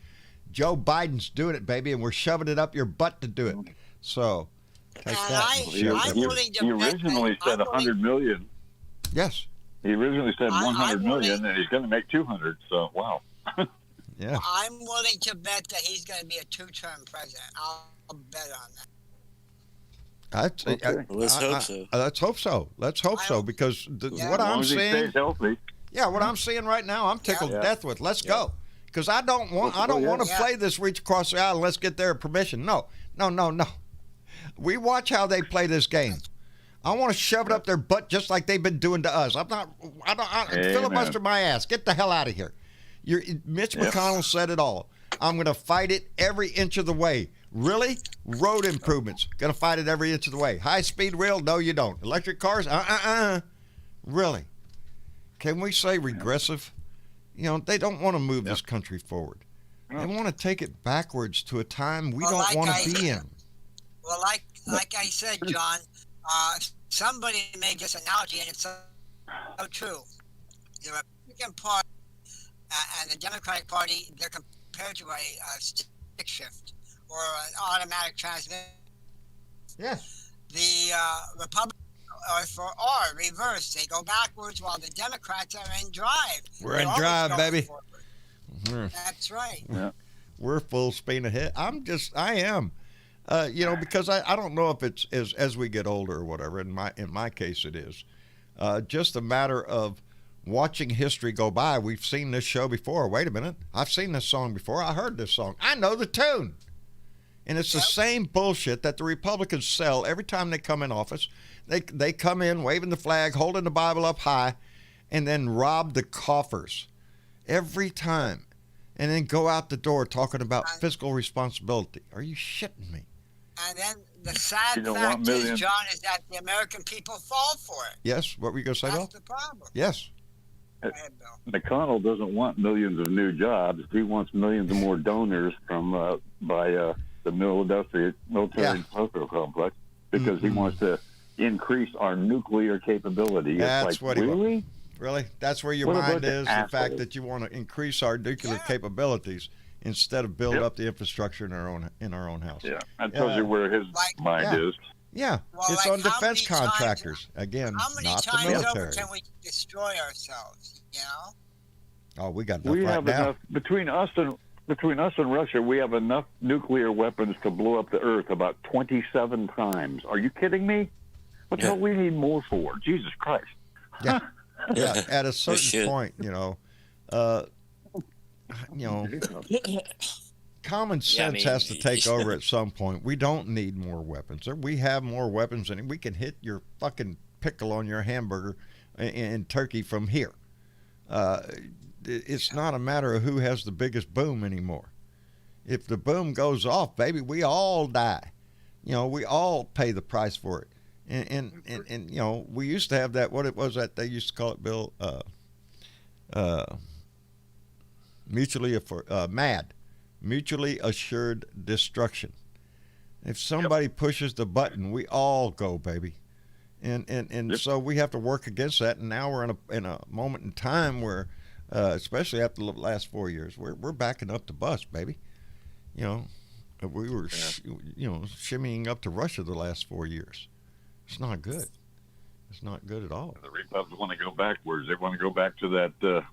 Joe Biden's doing it, baby, and we're shoving it up your butt to do it. So, take that. He originally said 100 million. Yes. He originally said 100 million, and he's going to make 200. So, wow. Yeah. I'm willing to bet that he's going to be a two-term president. I'll bet on that. Let's hope so. Let's hope so. Let's hope so because what I'm seeing. Yeah, what I'm seeing right now, I'm tickled to death with. Let's go, because I don't want to play this reach across the aisle. Let's get their permission. No. We watch how they play this game. I want to shove it up their butt just like they've been doing to us. I don't filibuster my ass. Get the hell out of here. Mitch McConnell said it all. I'm going to fight it every inch of the way. Really? Road improvements. Going to fight it every inch of the way. High-speed rail? No, you don't. Electric cars? Really? Can we say regressive? They don't want to move this country forward. They want to take it backwards to a time we don't want to be in. Well, like I said, John, somebody made this analogy, and it's so true. The Republican Party and the Democratic Party, they're compared to a stick shift or an automatic transmission. Yes. The Republicans are reversed. They go backwards while the Democrats are in drive. We're in drive, baby. That's right. Yeah. We're full speed ahead. I am. Because I don't know if it's as we get older or whatever. In my case, it is just a matter of watching history go by. We've seen this show before. Wait a minute, I've seen this song before. I heard this song. I know the tune, and it's the same bullshit that the Republicans sell every time they come in office. They come in waving the flag, holding the Bible up high, and then rob the coffers. every time, and then go out the door talking about fiscal responsibility. Are you shitting me? And then the sad fact is, John, is that the American people fall for it. Yes. What were you going to say, Bill? That's the problem. Yes. Go ahead, Bill. McConnell doesn't want millions of new jobs. He wants millions of more donors from the military industrial complex, because he wants to increase our nuclear capability. That's it's what like, he really? wants. Really? That's where your mind is, the fact that you want to increase our nuclear capabilities instead of build up the infrastructure in our own house. Yeah, that tells you where his mind is. Yeah, well, it's on defense contractors. Again, how many not the times military. over can we destroy ourselves, you know? Oh, we got enough now. Enough between us and Russia. We have enough nuclear weapons to blow up the Earth about 27 times. Are you kidding me? What the hell we need more for? Jesus Christ! Yeah, yeah. At a certain point, common sense has to take over at some point. We don't need more weapons. We have more weapons, and we can hit your fucking pickle on your hamburger in turkey from here. It's not a matter of who has the biggest boom anymore. If the boom goes off, baby, we all die. We all pay the price for it. And we used to have that, what it was that they used to call it, Bill, mutually assured destruction. If somebody pushes the button, we all go, baby. And so we have to work against that. And now we're in a moment in time where, especially after the last 4 years, we're backing up the bus, baby. We were, shimmying up to Russia the last 4 years. It's not good. It's not good at all. The Republicans want to go backwards. They want to go back to that,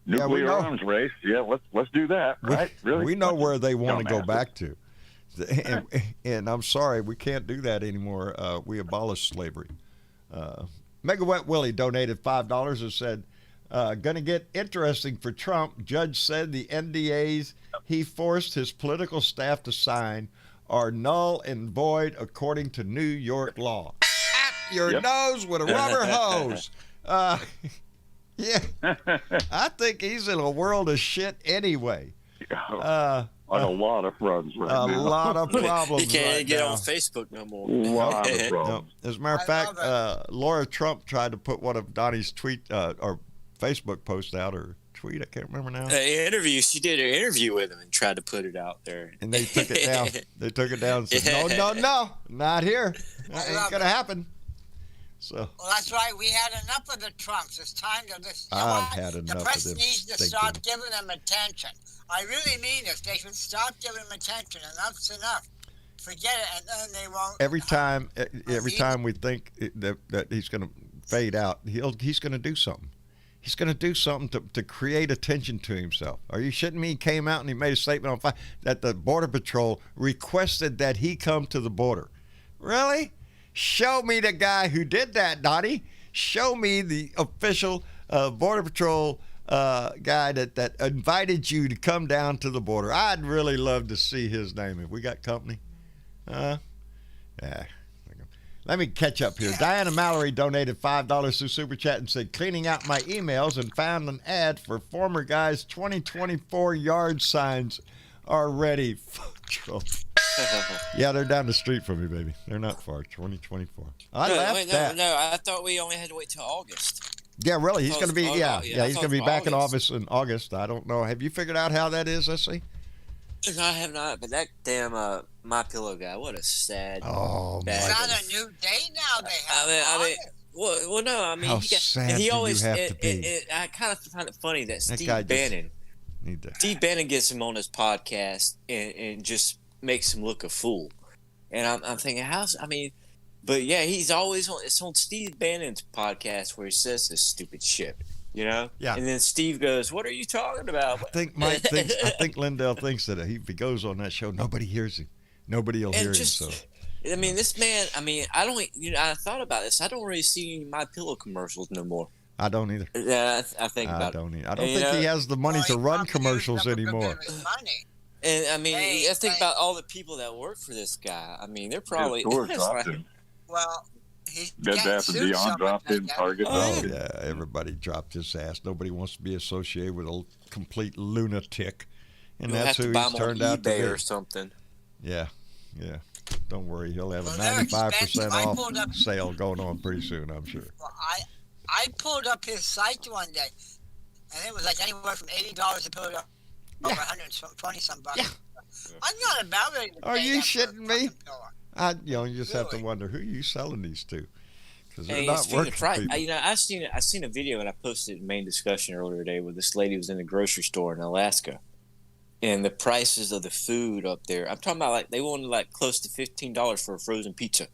nuclear arms race. Yeah, let's do that, right? Really? We know where they want to go back to. And I'm sorry, we can't do that anymore. We abolished slavery. Mega Wet Willie donated $5 and said, gonna get interesting for Trump. Judge said the NDAs he forced his political staff to sign are null and void according to New York law. At your nose with a rubber hose. Yeah, I think he's in a world of shit anyway. On a lot of fronts right now. A lot of problems. He can't get now. on Facebook no more. A lot of problems. No. As a matter of fact, Laura Trump tried to put one of Donnie's tweet or Facebook post out, or tweet, I can't remember now. She did an interview with him and tried to put it out there. And they took it down. They took it down and said, no, not here. That ain't going to happen. So. Well, that's right. We had enough of the Trumps. It's time to just. Had enough the press of them. needs to stop giving them attention. I really mean this. They should stop giving them attention. Enough's enough. Forget it, and then they won't. Every time we think that he's going to fade out, he's going to do something. He's going to do something to create attention to himself. Are you shitting me? He came out and he made a statement on fire that the Border Patrol requested that he come to the border. Really? Show me the guy who did that, Donnie. Show me the official Border Patrol guy that invited you to come down to the border. I'd really love to see his name. Have we got company? Yeah. Let me catch up here. Diana Mallory donated $5 through Super Chat and said, cleaning out my emails and found an ad for former guys' 2024 yard signs are ready. Fuck Trump. Yeah, they're down the street from me, baby. They're not far. 2024. No, I thought we only had to wait till August. Yeah, really. He's going to be, he's going to be back in office in August. I don't know. Have you figured out how that is, Essie? I have not, but that damn My Pillow guy, what a sad. Oh, my. It's not a new date now. They have. Well, no. I mean, how sad do you have to be? I kind of find it funny that Steve Bannon gets him on his podcast and just makes him look a fool. And I'm thinking, but yeah, he's always on. It's on Steve Bannon's podcast where he says this stupid shit. Yeah. And then Steve goes, "What are you talking about?" I think Lindell thinks that if he goes on that show, nobody hears him. Nobody will hear him. So. I mean, this man. I mean, I don't. I thought about this. I don't really see any My Pillow commercials no more. I don't either. Yeah, I think about it. I don't think he has the money to run commercials anymore. And I mean, I think about all the people that work for this guy. I mean, they're probably. Well, Bed Bath and Beyond dropped in, Target dropped in. Yeah, everybody dropped his ass. Nobody wants to be associated with a complete lunatic, and You'll that's have who to buy he's them on turned out to eBay be. or something. Yeah. Don't worry, he'll have a Well, 95% I off pulled up- sale going on pretty soon, I'm sure. Well, I pulled up his site one day, and it was like anywhere from $80 to pull it up over 120 some bucks. Yeah. I'm not about ready to Are pay you that for a shitting me? fucking You pillow. just have to Really? wonder who you selling these to, because they're Hey, not speaking working of for price, people. I seen a video and I posted in main discussion earlier today where this lady was in a grocery store in Alaska, and the prices of the food up there. I'm talking about like they wanted like close to $15 for a frozen pizza.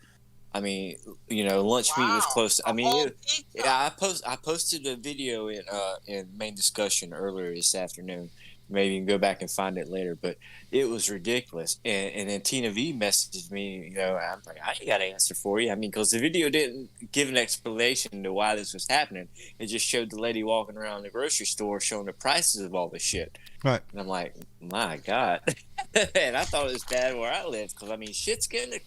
I mean, lunch meat was Wow, close. I a mean, whole pizza. yeah, I posted a video in main discussion earlier this afternoon. Maybe you can go back and find it later, but it was ridiculous. And then Tina V messaged me, I'm like, I ain't got an answer for you. I mean, because the video didn't give an explanation to why this was happening. It just showed the lady walking around the grocery store showing the prices of all the shit. Right. And I'm like, my God. And I thought it was bad where I live because, I mean, shit's getting,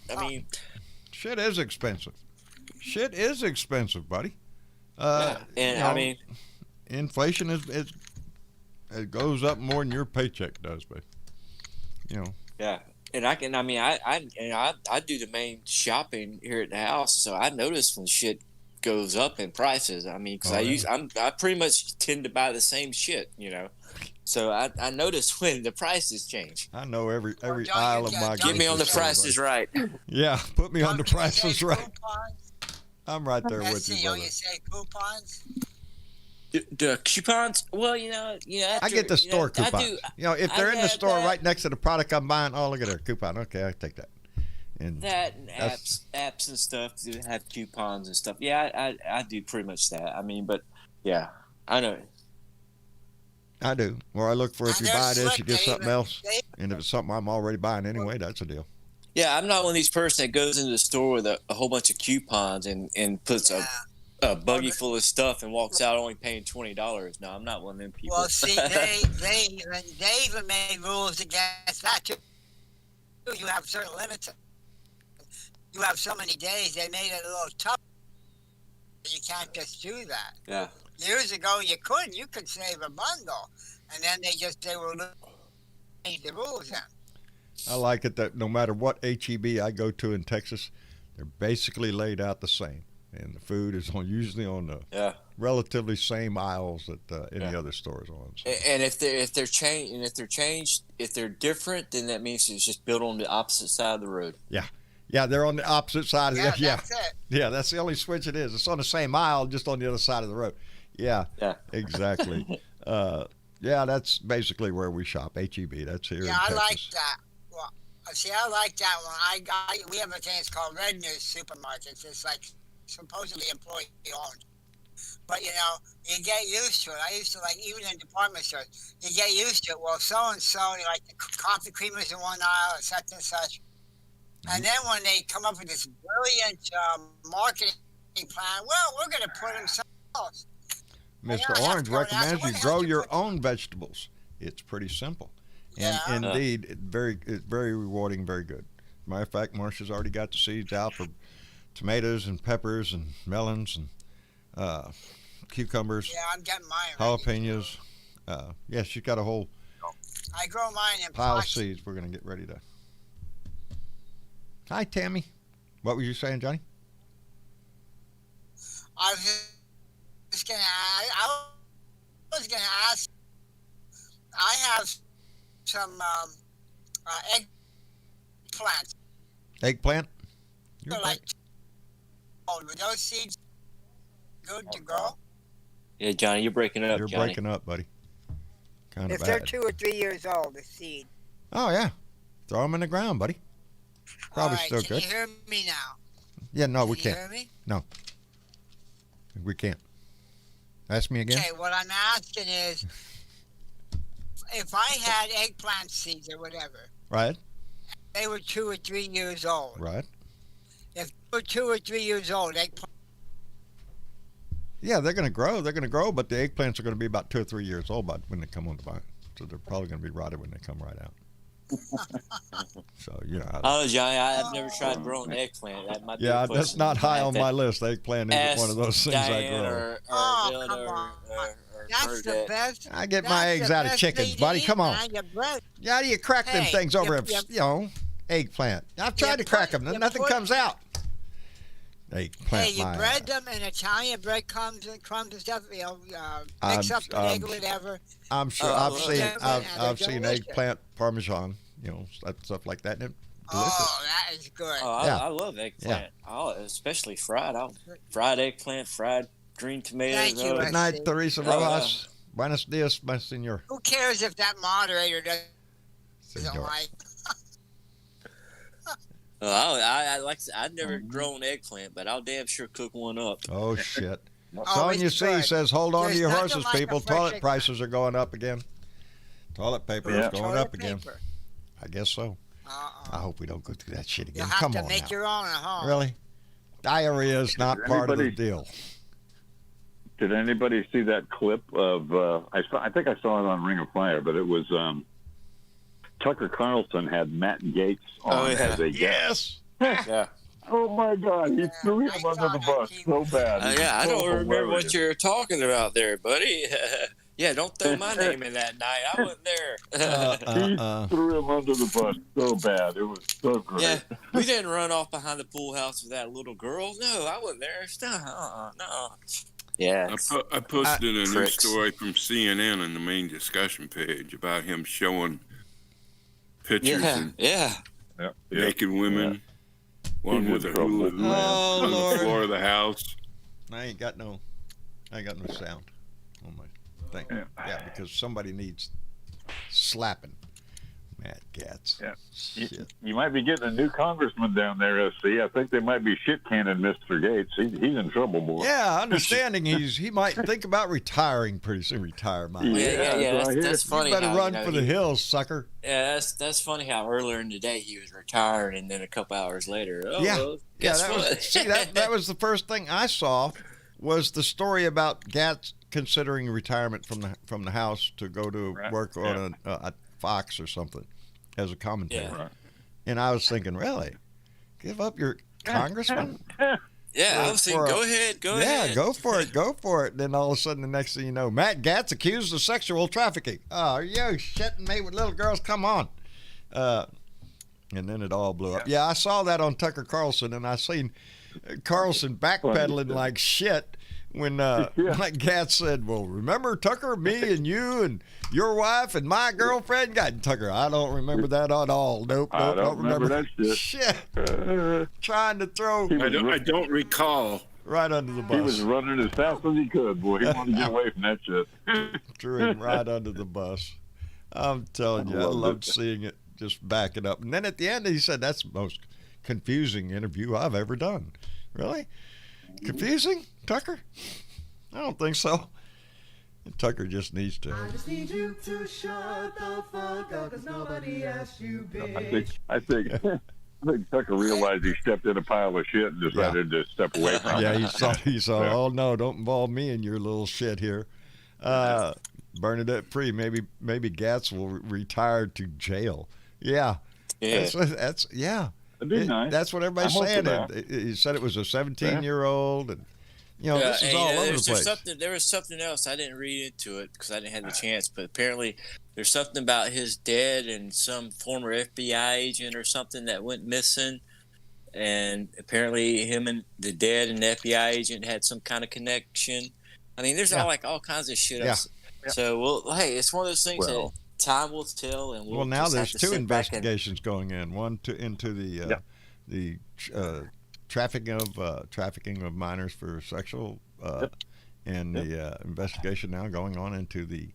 Shit is expensive. Shit is expensive, buddy. yeah. And I mean, inflation it goes up more than your paycheck does, babe. Yeah, and I do the main shopping here at the house, so I notice when shit goes up in prices. I mean, because I pretty much tend to buy the same shit, So I notice when the prices change. I know every aisle of my. Get me on the prices right. Yeah, put me on the prices right. Coupons? I'm right there with you, Don't brother. you say coupons? The coupons? Well, I get the store coupons. If they're in the store right next to the product I'm buying, oh, look at their coupon. Okay, I take that. And that and apps and stuff do have coupons and stuff. Yeah, I do pretty much that. I mean, but yeah, I know. I do. Or I look for if you buy this, you get something else. They- And if it's something I'm already buying anyway, that's a deal. Yeah, I'm not one of these person that goes into the store with a whole bunch of coupons and puts a buggy full of stuff and walks out only paying $20. No, I'm not one of them people. Well, see, they even made rules against that too. You have certain limits. You have so many days. They made it a little tough. You can't just do that. Yeah. Years ago, you could. You could save a bundle, and then they were change the rules then. I like it that no matter what HEB I go to in Texas, they're basically laid out the same. And the food is usually on the relatively same aisles that any other stores on. So. And if they're different, then that means it's just built on the opposite side of the road. Yeah, they're on the opposite side of the That's it. Yeah, that's the only switch it is. It's on the same aisle, just on the other side of the road. Yeah. Exactly. That's basically where we shop. HEB. That's here. Yeah, in I Texas. like that. Well, see, I like that one. We have a thing. It's called Red News Supermarkets. It's like supposedly employee owned, but you get used to it. I used to even in department stores, you get used to it. Well, so and so, like the coffee creamers in one aisle, and such and such. And then when they come up with this brilliant marketing plan, well, we're going to put them somewhere else. Mr. Orange recommends you grow your own vegetables. It's pretty simple, and indeed, it's very rewarding, very good. Matter of fact, Marcia's already got the seeds out for tomatoes and peppers and melons and cucumbers. Yeah, I'm getting mine. Jalapenos. She's got a whole I grow mine in pile of pots. seeds. We're going to get ready to. Hi, Tammy. What were you saying, Johnny? I was just going to. I was going to ask. I have some eggplants. Eggplant? They're like, were those seeds good to grow? Yeah, Johnny, you're breaking up. You're Johnny. breaking up, buddy. Kind of If they're bad. 2 or 3 years old, the seed. Oh, yeah. Throw them in the ground, buddy. Probably All right, still can good. you hear me now? Yeah, no, we Can you can't. hear me? No. We can't. Ask me again? Okay, what I'm asking is, if I had eggplant seeds or whatever, Right, they were 2 or 3 years old. right. If they were 2 or 3 years old, eggplant. Yeah, they're going to grow. They're going to grow, but the eggplants are going to be about 2 or 3 years old by when they come on the vine. So they're probably going to be rotted when they come right out. So, you know. Oh, Johnny, I've never tried growing eggplant. That might be a question. That's not high on my list. Eggplant isn't one of those things Diane I grow. Oh, come on. That's the best. I get my eggs out of chickens, buddy. Come on. How do you crack them things over eggplant? I've tried to crack them. Nothing comes out. Eggplant. Hey, you bread them in Italian breadcrumbs and crumbs and stuff. Mix up the egg or whatever. I'm sure I've seen eggplant parmesan. Stuff like that. Delicious. Oh, that is good. Oh, I love eggplant. Oh, especially fried. Fried eggplant, fried green tomatoes. Thank you. Good night, Teresa Rojas. Buenos dias, my senor. Who cares if that moderator doesn't like? I've never grown eggplant, but I'll damn sure cook one up. Oh shit! Sonia C says, "Hold on to your horses, people. Toilet prices are going up again. Toilet paper is going up again. I guess so. I hope we don't go through that shit again. Come on, you have to make your own at home. Really? Diarrhea is not part of the deal. Did anybody see that clip of? I think I saw it on Ring of Fire, but it was Tucker Carlson had Matt Gaetz on as a guest. Yeah. Oh my God, he threw him under the bus so bad. I don't remember what you're talking about there, buddy. Yeah, don't throw my name in that night. I wasn't there. He threw him under the bus so bad. It was so great. Yeah, we didn't run off behind the pool house with that little girl. No, I wasn't there. No. Yeah. I posted a new story from CNN on the main discussion page about him showing pictures of naked women, one with a hula hoop on the floor of the house. I ain't got no sound on my thing. Yeah, because somebody needs slapping. Matt Gaetz. Yeah. You might be getting a new congressman down there, SC. I think they might be shit canning Mr. Gaetz. He's in trouble, boy. Yeah, understanding he might think about retiring pretty soon. Retire, my man. Yeah, that's funny. You better run for the hills, sucker. Yeah, that's funny how earlier in the day he was retired, and then a couple hours later, that was the first thing I saw was the story about Gaetz considering retirement from the House to go to work on a Fox or something as a commentator. Yeah. And I was thinking, really? Give up your congressman? Yeah, I was thinking, go ahead. Yeah, go for it. Then all of a sudden, the next thing you know, Matt Gaetz accused of sexual trafficking. Oh, are you shitting me with little girls? Come on. And then it all blew up. Yeah, I saw that on Tucker Carlson, and I seen Carlson backpedaling like shit when like Gaetz said, well, remember Tucker, me and you and your wife and my girlfriend? God, Tucker, I don't remember that at all. Nope, I don't remember that shit. Trying to throw. I don't recall. Right under the bus. He was running as fast as he could, boy. He wanted to get away from that shit. Threw him right under the bus. I'm telling you, I loved seeing it just back it up. And then at the end, he said, that's the most confusing interview I've ever done. Really? Confusing, Tucker? I don't think so. Tucker just needs to. I just need you to shut the fuck up, because nobody asked you, bitch. I think Tucker realized he stepped in a pile of shit and decided to step away from it. Yeah, he saw. Oh no, don't involve me in your little shit here. Bernadette Pree, maybe Gaetz will retire to jail. Yeah. That's That'd be nice. That's what everybody's saying. He said it was a 17-year-old, and this is all over the place. There was something else. I didn't read into it because I didn't have the chance, but apparently there's something about his dad and some former FBI agent or something that went missing, and apparently him and the dad and the FBI agent had some kind of connection. I mean, there's all kinds of shit. Yeah. So, hey, it's one of those things that time will tell, and we'll now there's two investigations going in. One into the trafficking of minors for sexual, and the investigation now going on into the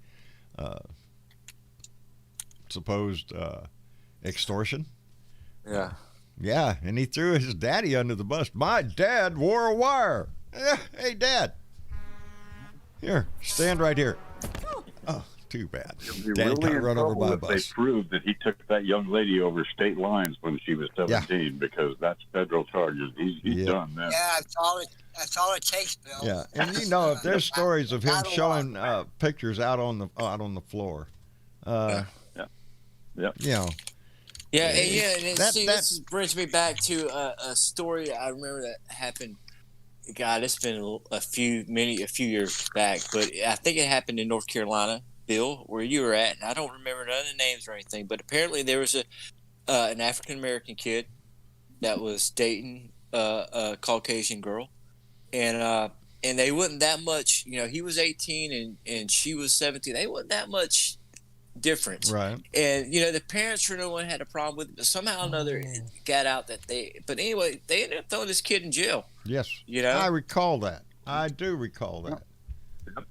supposed extortion. Yeah, and he threw his daddy under the bus. My dad wore a wire. Hey, Dad. Here, stand right here. Oh, too bad. Dad got run over by a bus. They proved that he took that young lady over state lines when she was 17, because that's federal charges. He's done that. Yeah, that's all it takes, Bill. Yeah, and if there's stories of him showing pictures out on the floor. Yeah, and this brings me back to a story I remember that happened. God, it's been a few years back, but I think it happened in North Carolina, Bill, where you were at. And I don't remember none of the names or anything, but apparently there was an African American kid that was dating a Caucasian girl, and they wasn't that much. He was 18 and she was 17. They wasn't that much difference, right? And the parents for no one had a problem with it, but somehow or another it got out that but anyway, they ended up throwing this kid in jail. Yes, I recall that. I do recall that. Yep.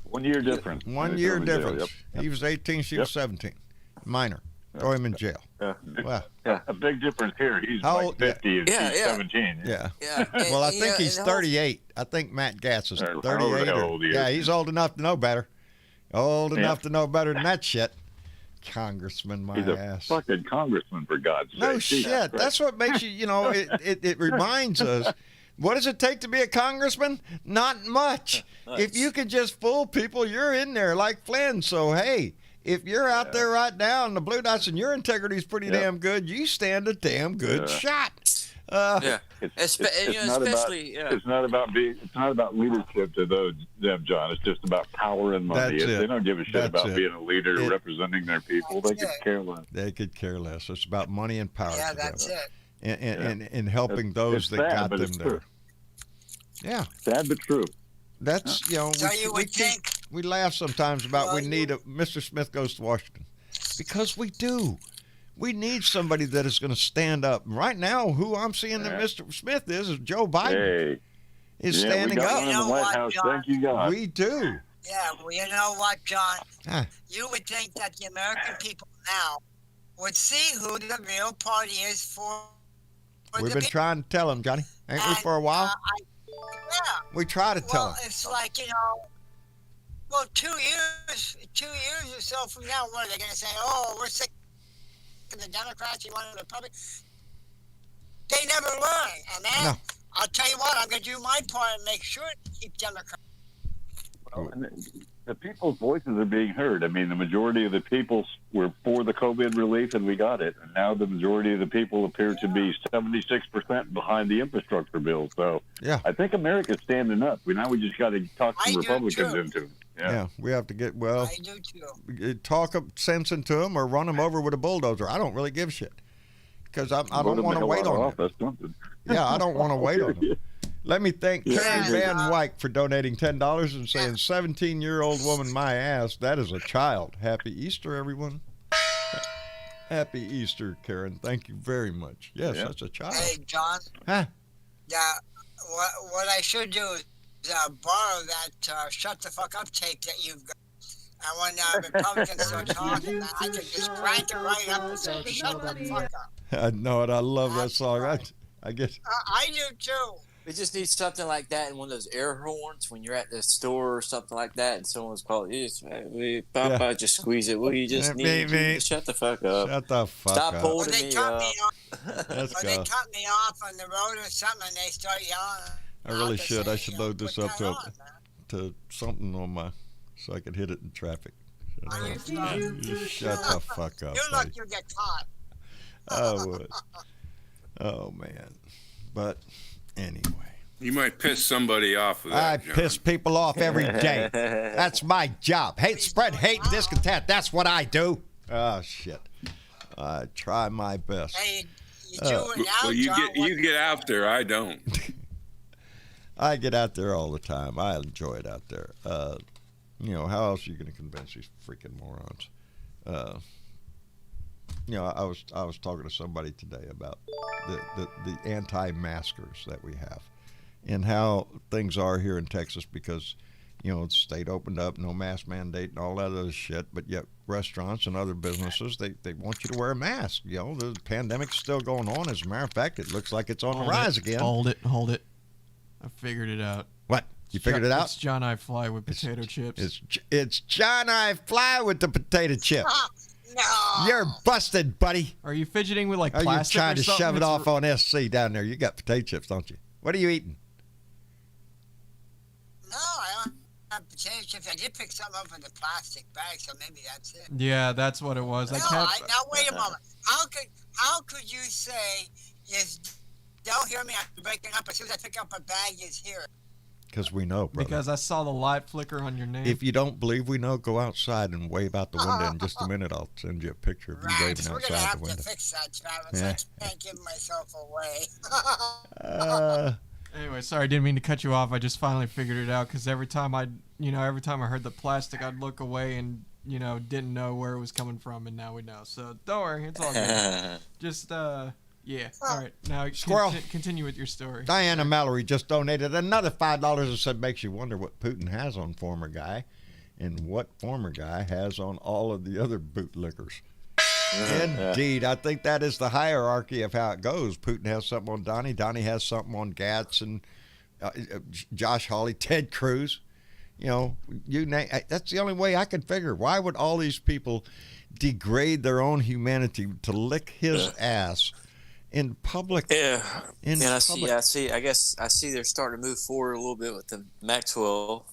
1 year difference. 1 year difference. Yep. He was 18, she was 17. Minor. Throw him in jail. A big difference here. He's like 50 and she's 17. Yeah. Well, I think he's 38. I think Matt Gaetz is 38. Yeah, he's old enough to know better. Old enough to know better than that shit. Congressman, my He's ass. He's a fucking congressman, for God's sake. No shit. That's what makes you, it reminds us. What does it take to be a congressman? Not much. Nice. If you could just fool people, you're in there like Flynn. So, hey, if you're out there right now in the blue dots and your integrity is pretty damn good, you stand a damn good shot. It's not about leadership to them, John. It's just about power and money. They don't give a shit about being a leader representing their people. They could care less. They could care less. It's about money and power. Yeah, that's it. And helping those that got them there. True. Yeah. Sad but true. That's, we laugh sometimes about we need Mr. Smith goes to Washington. Because we do. We need somebody that is going to stand up. Right now, who I'm seeing that Mr. Smith is Joe Biden. Is standing up. In the White House. Thank you, God. We do. Yeah, well, you know what, John? You would think that the American people now would see who the real party is for We've been trying to tell them, Johnny. Ain't we, for a while? We try to tell them. Well, it's like, 2 years or so from now, what are they going to say? Oh, we're sick of the Democrats, you want the Republicans? They never learn. And then, I'll tell you what, I'm going to do my part and make sure to keep Democrats. Well, the people's voices are being heard. I mean, the majority of the people were for the COVID relief, and we got it. And now the majority of the people appear to be 76% behind the infrastructure bill. So I think America's standing up. Now we just got to talk some Republicans into it. Yeah, we have to get, I do too. Talk sense into them or run them over with a bulldozer. I don't really give a shit. Because I don't want to wait on them. Yeah, I don't want to wait on them. Let me thank Terry Van Wyck for donating $10 and saying, 17-year-old woman, my ass, that is a child. Happy Easter, everyone. Happy Easter, Karen. Thank you very much. Yes, that's a child. Hey, John. Yeah, what I should do is borrow that shut the fuck up tape that you've got. And when Republicans start talking, I can just crank it right up and say, shut the fuck up. I know it. I love that song. I guess. I do too. We just need something like that in one of those air horns when you're at the store or something like that, and someone's calling you. Just squeeze it. Well, you just need to shut the fuck up. Shut the fuck Stop up. holding me up. They cut me off on the road or something, and they start yelling. I really should. I should load this up to something on my, so I could hit it in traffic. Shut the fuck up. You're lucky you get caught. I would. Oh man, but. Anyway. You might piss somebody off with that, I John. piss people off every day. That's my job. Spread hate and discontent. That's what I do. Oh, shit. I try my best. Hey, you do it now, well, you get out there. I don't. I get out there all the time. I enjoy it out there. How else are you going to convince these freaking morons? I was talking to somebody today about the anti-maskers that we have and how things are here in Texas because, the state opened up, no mask mandate and all that other shit, but yet restaurants and other businesses, they want you to wear a mask. The pandemic's still going on. As a matter of fact, it looks like it's on the rise again. Hold it. I figured it out. What? You figured it out? It's John I Fly with potato chips. It's John I Fly with the potato chips. No. You're busted, buddy. Are you fidgeting with plastic? Are you trying to shove it off on SC down there? You got potato chips, don't you? What are you eating? No, I don't have potato chips. I did pick some up in the plastic bag, so maybe that's it. Yeah, that's what it was. No, now wait a moment. How could you say is don't hear me? I'm breaking up. As soon as I pick up a bag, is here. Because we know, brother. Because I saw the light flicker on your name. If you don't believe we know, go outside and wave out the window. In just a minute, I'll send you a picture of you waving outside the window. We're going to have to fix that, Travis. I can't give myself away. Anyway, sorry, I didn't mean to cut you off. I just finally figured it out because every time I heard the plastic, I'd look away and, didn't know where it was coming from, and now we know. So don't worry, it's all good. Just, yeah. All right, now continue with your story. Diana Mallory just donated another $5 and said, makes you wonder what Putin has on former guy and what former guy has on all of the other bootlickers. Indeed. I think that is the hierarchy of how it goes. Putin has something on Donnie. Donnie has something on Gaetz and Josh Hawley, Ted Cruz. You name. That's the only way I could figure. Why would all these people degrade their own humanity to lick his ass in public? Yeah. I see. I guess I see they're starting to move forward a little bit with the Maxwell.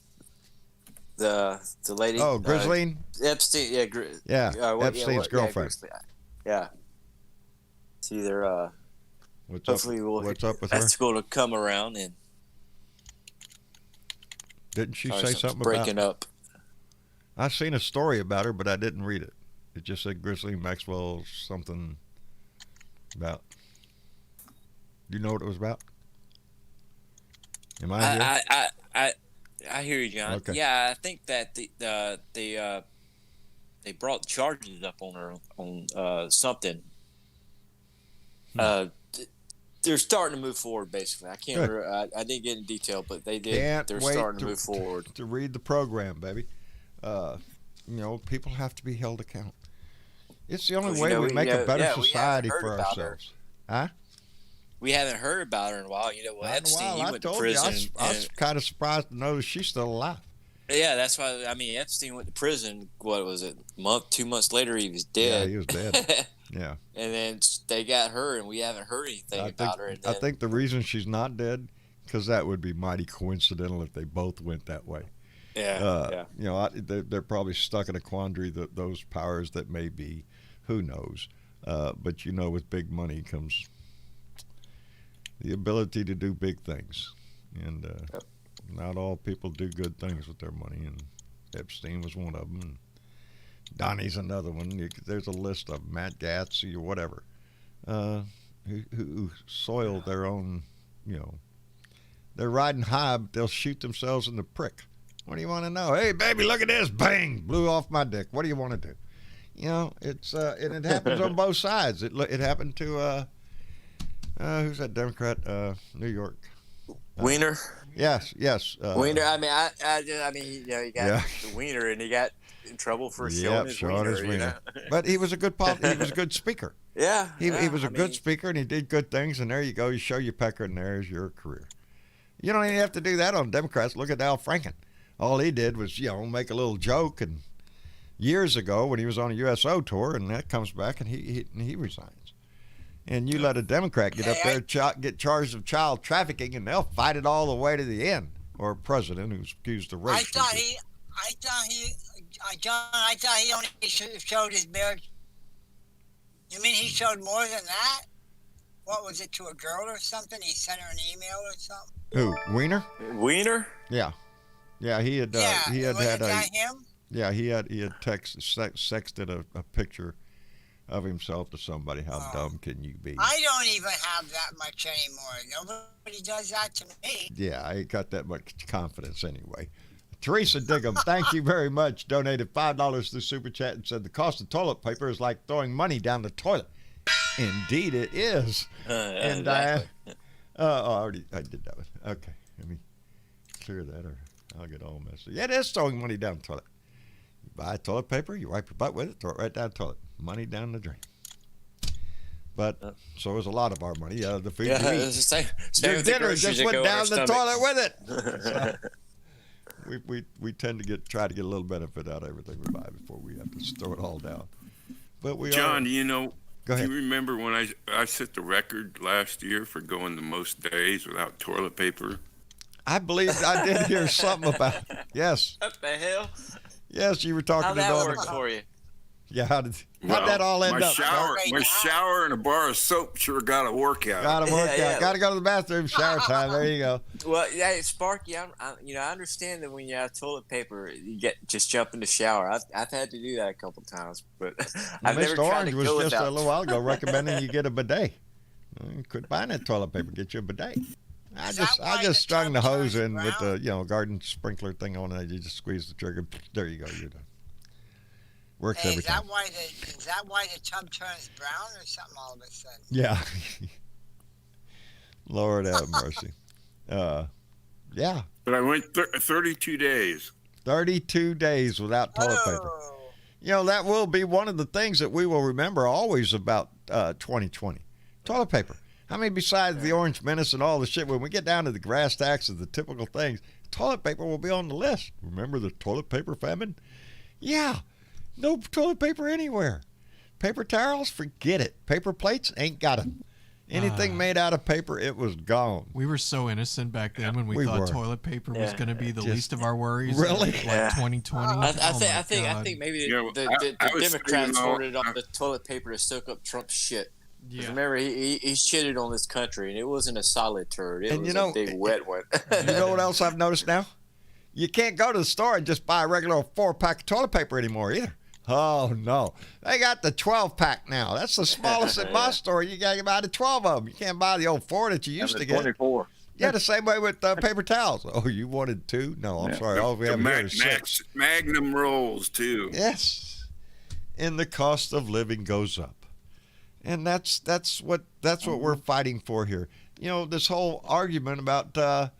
The lady. Oh, Ghislaine? Epstein. Epstein's girlfriend. Yeah. See, they're what's hopefully up with her? That's going to come around and. Didn't she say something breaking up? I seen a story about her, but I didn't read it. It just said Ghislaine Maxwell something about. Do you know what it was about? Am I here? I hear you, John. Okay. Yeah, I think that they brought charges up on her on something. They're starting to move forward. Basically, I can't. I didn't get in detail, but they did. They're starting to move forward. To read the program, baby. People have to be held account. It's the only way we make a better society for ourselves. Huh? We haven't heard about her in a while. Epstein, he went to prison. I was kind of surprised to know that she's still alive. Yeah, that's why. Epstein went to prison. What was it? 2 months later, he was dead. Yeah, he was dead. Yeah. And then they got her, and we haven't heard anything about her. I think the reason she's not dead, because that would be mighty coincidental if they both went that way. Yeah. They're probably stuck in a quandary. That those powers that may be, who knows? But with big money comes the ability to do big things, and not all people do good things with their money. And Epstein was one of them. And Donnie's another one. There's a list of Matt Gaetz or whatever, who soiled their own. They're riding high, but they'll shoot themselves in the prick. What do you want to know? Hey, baby, look at this! Bang! Blew off my dick. What do you want to do? It's and it happens on both sides. It happened to who's that Democrat? New York. Wiener. Yes. Wiener. He got the Wiener, and he got in trouble for showing his wiener. But he was a good he was a good speaker. Yeah. He was a good speaker, and he did good things. And there you go. You show your pecker, and there's your career. You don't even have to do that on Democrats. Look at Al Franken. All he did was make a little joke, and years ago when he was on a USO tour, and that comes back, and he resigns. And you let a Democrat get up there, get charged of child trafficking, and they'll fight it all the way to the end. Or a president who's accused of rape. I thought he only showed his marriage. You mean he showed more than that? What was it, to a girl or something? He sent her an email or something. Who? Wiener? Wiener? Yeah. He had him? Yeah, he had sexted a picture of himself to somebody. How dumb can you be? I don't even have that much anymore. Nobody does that to me. Yeah, I ain't got that much confidence anyway. Teresa Diggum, thank you very much. Donated $5 through Super Chat and said the cost of toilet paper is like throwing money down the toilet. Indeed it is. And exactly. I did that one. Okay, let me clear that or I'll get all messy. Yeah, it is throwing money down the toilet. You buy toilet paper, you wipe your butt with it, throw it right down the toilet. Money down the drain. But so is a lot of our money. The food you eat. Same your dinner just went down the toilet with it. So, we tend to try to get a little benefit out of everything we buy before we have to throw it all down. But John, Go ahead. Do you remember when I set the record last year for going the most days without toilet paper? I believe I did hear something about it. Yes. What the hell? Yes, you were talking How'd to that Dawn work about. for you? Yeah, how'd that all end up? My shower and a bar of soap sure got a workout. Got to work out. Yeah. Got to go to the bathroom. Shower time. There you go. Well, yeah, Sparky, I understand that when you have toilet paper, you just jump in the shower. I've had to do that a couple times, but I've never Mr. tried Orange to was go just without. a little while ago recommending you get a bidet. Quit buying that toilet paper. Get you a bidet. I just strung the hose in with the garden sprinkler thing on it. You just squeeze the trigger. There you go. You're done. Works every time. Is that why the tub turns brown or something all of a sudden? Yeah. Lord have mercy. Yeah. But I went 32 days. 32 days without toilet paper. That will be one of the things that we will remember always about 2020. Toilet paper. I mean, besides the Orange Menace and all the shit, when we get down to the grass tax and the typical things, toilet paper will be on the list. Remember the toilet paper famine? Yeah. No toilet paper anywhere. Paper towels, forget it. Paper plates, ain't got them. Anything made out of paper, it was gone. We were so innocent back then when we thought toilet paper was going to be the least of our worries. Really? Like 2020. I think maybe the Democrats ordered on the toilet paper to soak up Trump's shit. Yeah. Remember, he shitted on this country, and it wasn't a solid turd. It was a big wet one. You know what else I've noticed now? You can't go to the store and just buy a regular 4-pack of toilet paper anymore either. Oh, no. They got the 12-pack now. That's the smallest at my store. You got to buy the 12 of them. You can't buy the old 4 that you used to get. 24. Yeah, the same way with paper towels. Oh, you wanted 2? No, I'm sorry. All we have here is 6. Magnum rolls, too. Yes. And the cost of living goes up. And that's what we're fighting for here. This whole argument about the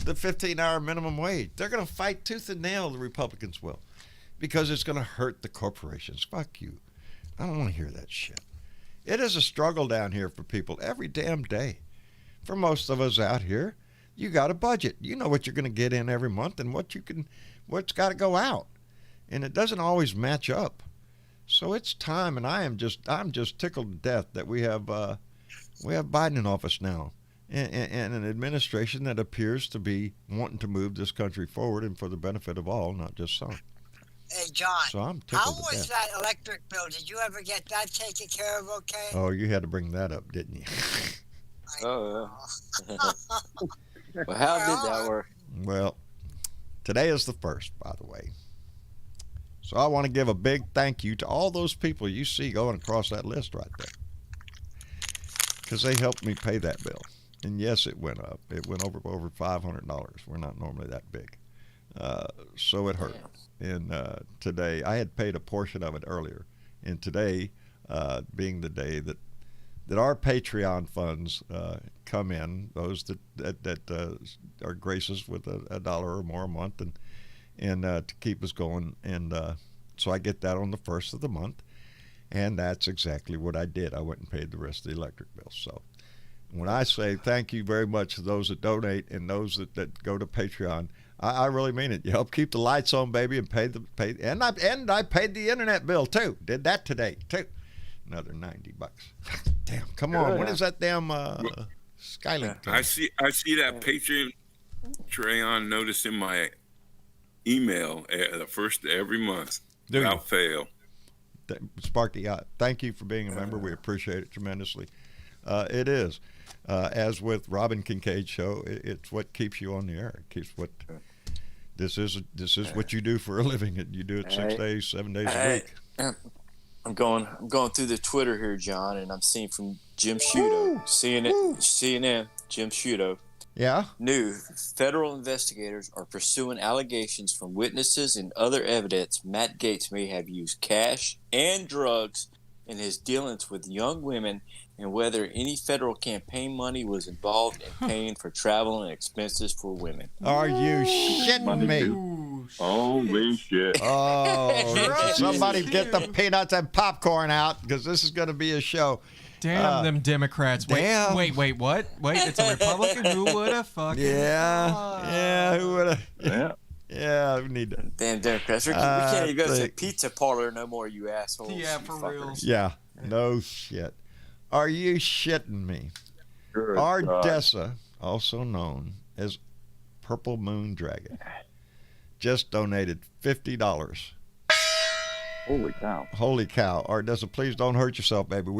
15-hour minimum wage. They're going to fight tooth and nail, the Republicans will, because it's going to hurt the corporations. Fuck you. I don't want to hear that shit. It is a struggle down here for people every damn day. For most of us out here, you got a budget. You know what you're going to get in every month and what's got to go out. And it doesn't always match up. So it's time, and I'm just tickled to death that we have Biden in office now. And an administration that appears to be wanting to move this country forward and for the benefit of all, not just some. Hey, John, so I'm how was that electric bill? Did you ever get that taken care of okay? Oh, you had to bring that up, didn't you? Oh, yeah. Well, how did that work? Well, today is the 1st, by the way. So I want to give a big thank you to all those people you see going across that list right there, because they helped me pay that bill. And yes, it went up. It went over $500. We're not normally that big. So it hurt. And today, I had paid a portion of it earlier. And today, being the day that our Patreon funds come in, those that are gracious with $1 or more a month and to keep us going. And so I get that on the 1st of the month. And that's exactly what I did. I went and paid the rest of the electric bill. So when I say thank you very much to those that donate and those that go to Patreon, I really mean it. You help keep the lights on, baby, and and I paid the internet bill too. Did that today too. Another $90. Damn, come on. When is that damn Skylink thing? I see that Patreon notice in my email the first every month without fail. Sparky, thank you for being a member. We appreciate it tremendously. It is. As with Robin Kincaid's show, it's what keeps you on the air. It keeps what this is what you do for a living. You do it 6 days, 7 days a week. I'm going through the Twitter here, John, and I'm seeing from Jim Sciutto, CNN, Jim Sciutto. Yeah. New federal investigators are pursuing allegations from witnesses and other evidence Matt Gaetz may have used cash and drugs in his dealings with young women, and whether any federal campaign money was involved in paying for travel and expenses for women. Are you shitting me? Holy shit. Oh, somebody get the peanuts and popcorn out, because this is going to be a show. Damn them Democrats. Wait, what? Wait, it's a Republican? Who would have fucking... Yeah, who would have... Yeah, we need to... Damn Democrats. We can't even go to the pizza parlor no more, you assholes. Yeah, for real. Yeah, no shit. Are you shitting me? Good Ardessa also known as Purple Moon Dragon, just donated $50. Holy cow. Holy cow. Ardessa, please don't hurt yourself, baby.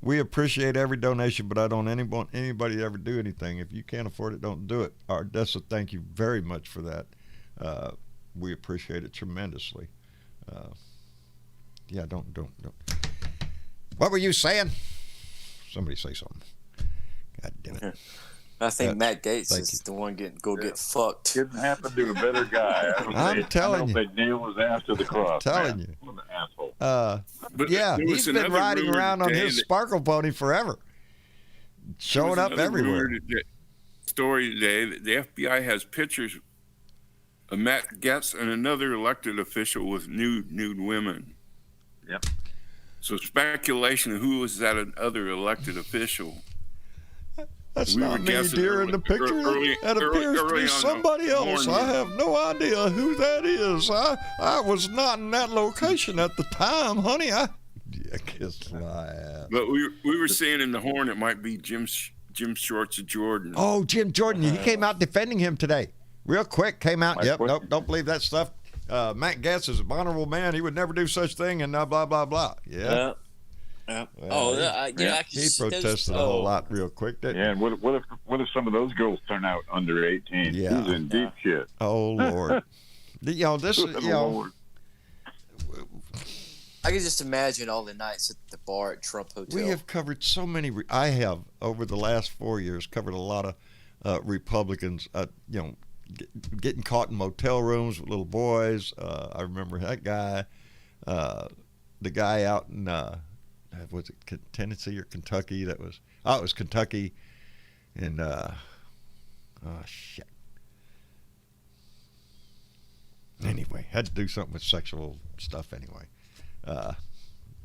We appreciate every donation, but I don't want anybody to ever do anything. If you can't afford it, don't do it. Ardessa, thank you very much for that. We appreciate it tremendously. Yeah, don't. What were you saying? Somebody say something. God damn it. I think Matt Gaetz is the one get fucked. Couldn't happen to a better guy. I'm telling you. I don't think Neil was after the cross. I'm telling you. What an asshole. But Yeah, he's been riding around on his sparkle pony forever, showing up everywhere. Story today that the FBI has pictures of Matt Gaetz and another elected official with nude women. Yep. So speculation of who was that other elected official. That's not me, dear, in the picture. That appears to be somebody else. I have no idea who that is. I was not in that location at the time, honey. Kiss my ass. But we were saying in the horn it might be Jim Shorts of Jordan. Oh, Jim Jordan. He came out defending him today. Real quick, came out. Yep, nope, don't believe that stuff. Matt Gaetz is an honorable man. He would never do such thing, and blah, blah, blah. Yeah. Well, he protested a whole lot real quick. Yeah, and what if some of those girls turn out under 18? Yeah. He's in deep shit. Oh, Lord. This is, Lord. I can just imagine all the nights at the bar at Trump Hotel. We have covered so many. I have, over the last 4 years, covered a lot of Republicans, getting caught in motel rooms with little boys. I remember that guy, the guy out in, was it Tennessee or Kentucky? It was Kentucky. And, shit. Anyway, had to do something with sexual stuff anyway.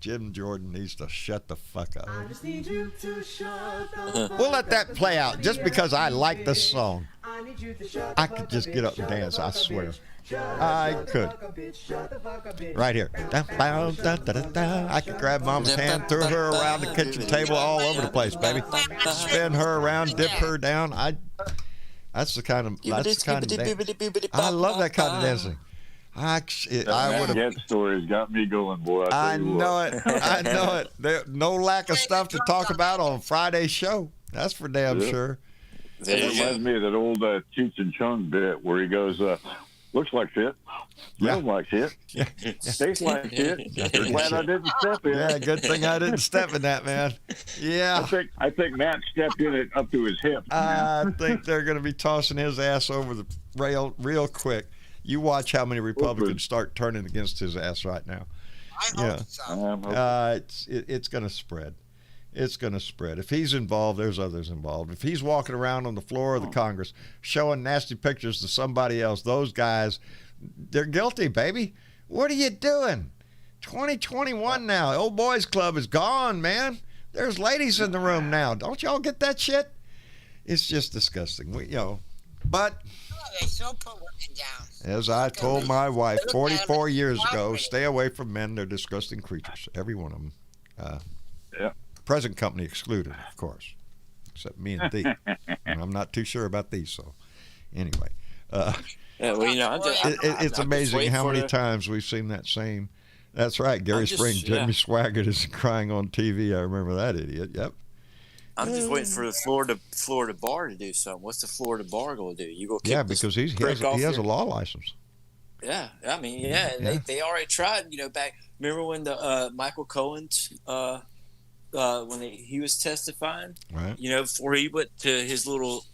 Jim Jordan needs to shut the fuck up. I just need you to shut the fuck We'll let that play out just because I like this song. I need you to shut I could just get up and dance, I swear. I could. Right here. I could grab Mama's hand, throw her around the kitchen table all over the place, baby. Spin her around, dip her down. That's the kind of dance. I love that kind of dancing. I would have. That story's got me going, boy. I know it. I know it. There, no lack of stuff to talk about on Friday's show. That's for damn sure. It reminds me of that old Cheech and Chong bit where he goes, looks like shit, smells like shit, tastes like shit. Glad I didn't step in. Yeah, good thing I didn't step in that, man. Yeah. I think Matt stepped in it up to his hips. I think they're going to be tossing his ass over the rail real quick. You watch how many Republicans start turning against his ass right now. I hope so. It's going to spread. It's going to spread. If he's involved, there's others involved. If he's walking around on the floor of the Congress showing nasty pictures to somebody else, those guys, they're guilty, baby. What are you doing? 2021 now. Old Boys Club is gone, man. There's ladies in the room now. Don't y'all get that shit? It's just disgusting. But They still put women down. as I told my wife 44 years ago, stay away from men. They're disgusting creatures. Every one of them. Present company excluded, of course, except me and thee. And I'm not too sure about these. So, anyway, it's amazing how many times we've seen that same. That's right, Gary Spring, Jimmy Swaggart is crying on TV. I remember that idiot. Yep. I'm just waiting for the Florida bar to do something. What's the Florida bar going to do? You go? Because he has a law license. Yeah, I mean, they already tried. Back. Remember when the Michael Cohen's when he was testifying, right? Before he went to his little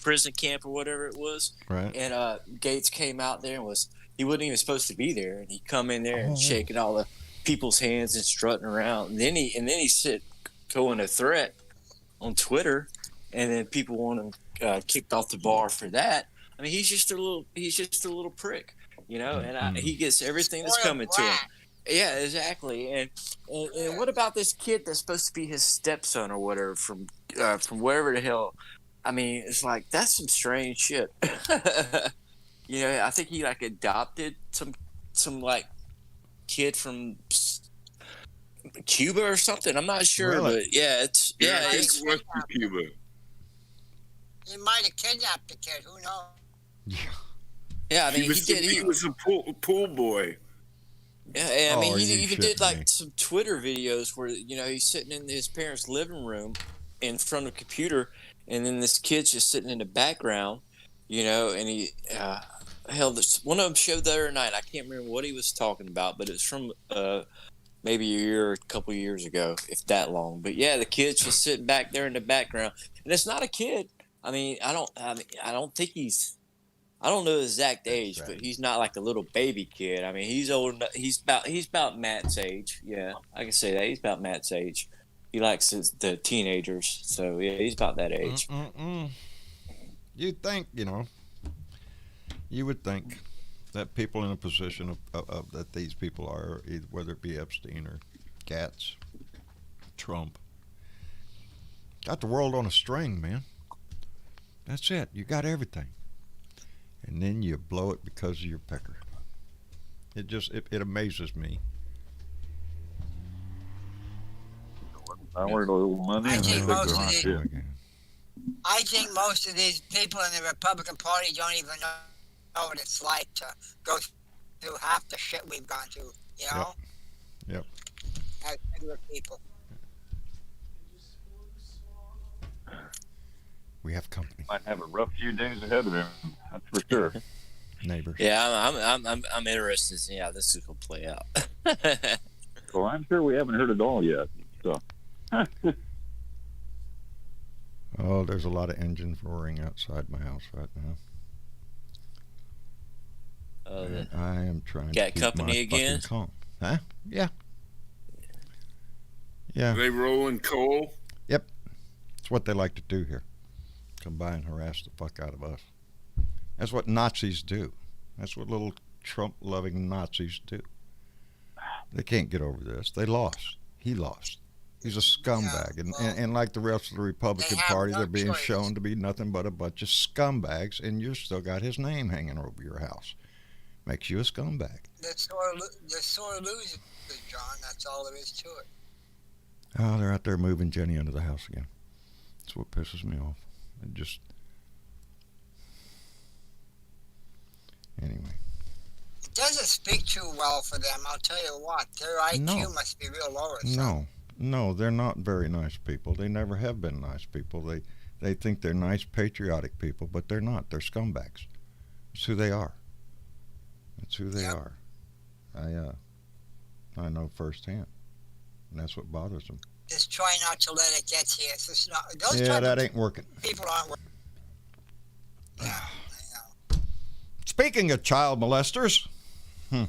prison camp or whatever it was, right? And Gaetz came out there and he wasn't even supposed to be there, and he come in there and shaking all the people's hands and strutting around, and then he said Cohen a threat on Twitter, and then people want him kicked off the bar for that. I mean, he's just a little prick, and he gets everything that's coming to him. Yeah, exactly. And what about this kid that's supposed to be his stepson or whatever from wherever the hell? I mean, it's like that's some strange shit. I think he adopted some kid from Cuba or something. I'm not sure, really? But it's West of Cuba. He might have kidnapped the kid. Who knows? Yeah. Yeah, I mean, he was a pool boy. Yeah, I mean, he even did like me? some Twitter videos where he's sitting in his parents' living room in front of a computer, and then this kid's just sitting in the background, and he one of them showed the other night. I can't remember what he was talking about, but it's from maybe a year or a couple years ago, if that long. But yeah, the kid's just sitting back there in the background, and it's not a kid. I mean, I don't think he's. I don't know the exact age, but he's not like a little baby kid. I mean, he's old enough. He's about Matt's age. Yeah, I can say that. He's about Matt's age. He likes the teenagers, so yeah, he's about that age. You'd think, you would think that people in a position of that these people are, whether it be Epstein or Gaetz, Trump, got the world on a string, man. That's it. You got everything. And then you blow it because of your pecker. It amazes me. I want a little money. I think most of these people in the Republican Party don't even know what it's like to go through half the shit we've gone through. Yep. As regular people. We have company. Might have a rough few days ahead of him. That's for sure. Neighbors. Yeah, I'm interested to see how this is gonna play out. Well, I'm sure we haven't heard it all yet. So. Oh, there's a lot of engines roaring outside my house right now. I am trying to keep company my again? fucking calm. Huh? Yeah. Yeah. Are they rolling coal? Yep. It's what they like to do here. Come by and harass the fuck out of us. That's what Nazis do. That's what little Trump-loving Nazis do. They can't get over this. They lost. He lost. He's a scumbag. And like the rest of the Republican Party, they're being shown to be nothing but a bunch of scumbags, and you've still got his name hanging over your house. Makes you a scumbag. The sore losers, John. That's all there is to it. Oh, they're out there moving Jenny under the house again. That's what pisses me off. Anyway. It doesn't speak too well for them, I'll tell you what. Their IQ must be real low or something. No, they're not very nice people. They never have been nice people. They think they're nice, patriotic people, but they're not. They're scumbags. It's who they are. It's who they are. I know firsthand. And that's what bothers them. Just try not to let it get to you. It's just not, that ain't working. People aren't working. Yeah, I know. Speaking of child molesters. Oh,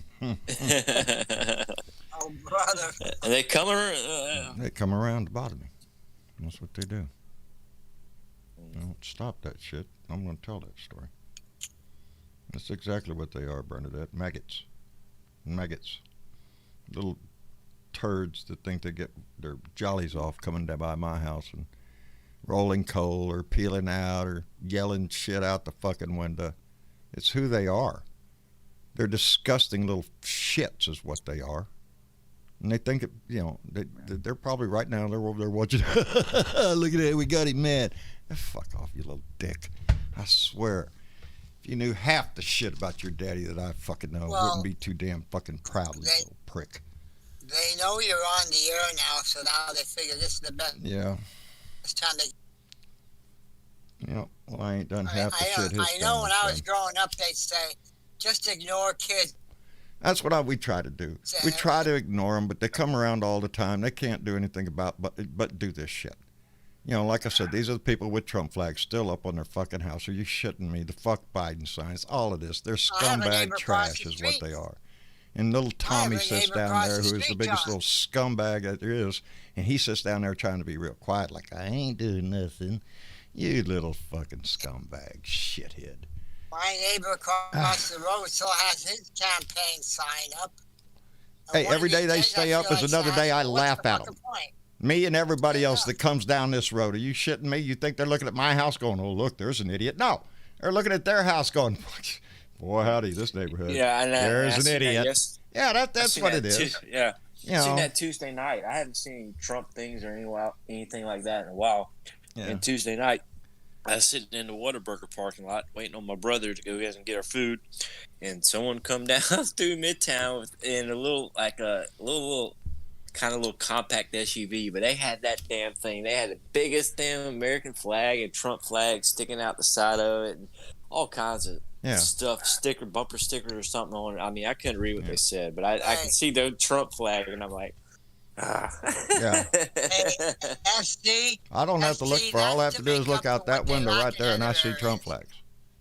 brother. They come around. They come around to bother me. That's what they do. Don't stop that shit. I'm going to tell that story. That's exactly what they are, Bernadette. Maggots. Little turds that think they get their jollies off coming down by my house and rolling coal or peeling out or yelling shit out the fucking window. It's who they are. They're disgusting little shits is what they are. And they think, they're probably right now, they're over there watching, look at it, we got him mad. Fuck off, you little dick. I swear. If you knew half the shit about your daddy that I fucking know, I wouldn't be too damn fucking proud of you little prick. They know you're on the air now, so now they figure this is the best. Yeah. It's time to. Yeah, well, I ain't done half the shit his I know when I was growing up, they'd say, just ignore kids. That's what we try to do. We try to ignore them, but they come around all the time. They can't do anything about but do this shit. Like I said, these are the people with Trump flags still up on their fucking house. Are you shitting me? The fuck Biden signs, all of this. They're scumbag trash is what they are. And little Tommy sits down there, who is the biggest little scumbag that there is, and he sits down there trying to be real quiet, like, I ain't doing nothing. You little fucking scumbag shithead. My neighbor across the road still has his campaign sign up. Hey, every day they stay up is another day I laugh at them. Me and everybody else that comes down this road. Are you shitting me? You think they're looking at my house going, oh, look, there's an idiot. No, they're looking at their house going, boy, howdy, this neighborhood. Yeah, there's an idiot. Yeah, that's what it is. Yeah. I've seen that Tuesday night. I haven't seen Trump things or anything like that in a while. Yeah. And Tuesday night, I was sitting in the Whataburger parking lot waiting on my brother to go and get our food, and someone come down through Midtown in a little kind of little compact SUV, but they had that damn thing. They had the biggest damn American flag and Trump flag sticking out the side of it, and all kinds of stuff, bumper stickers or something on it. I mean, I couldn't read what they said, but I could see the Trump flag, and I'm like, Yeah. SD. I don't have to look for. All I have to do is look out that window right there, and I see Trump flags.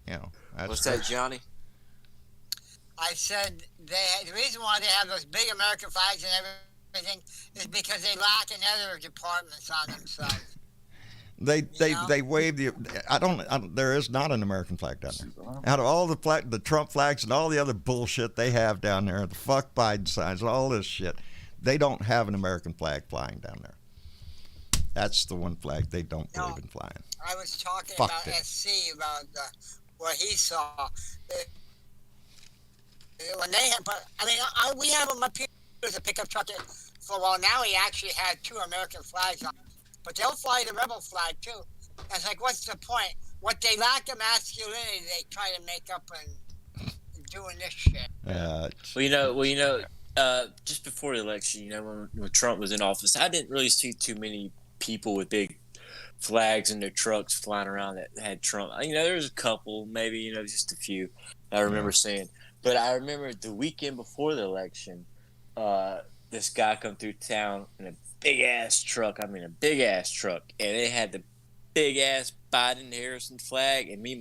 You know. What's that, Johnny? I said the reason why they have those big American flags and everything is because they lack in other departments on themselves. They wave the. There is not an American flag down there. Out of all the Trump flags and all the other bullshit they have down there, the fuck Biden signs and all this shit, they don't have an American flag flying down there. That's the one flag they don't believe in flying. I was talking about SC, about what he saw. When they have, we have him up here as a pickup truck. For a while now, he actually had 2 American flags on, but they'll fly the rebel flag too. I was like, what's the point? What they lack of masculinity, they try to make up in doing this shit. Just before the election, when Trump was in office, I didn't really see too many people with big flags in their trucks flying around that had Trump. There was a couple, maybe, just a few I remember seeing. But I remember the weekend before the election, this guy come through town in a big-ass truck. I mean, a big-ass truck. And it had the big-ass Biden-Harrison flag. And me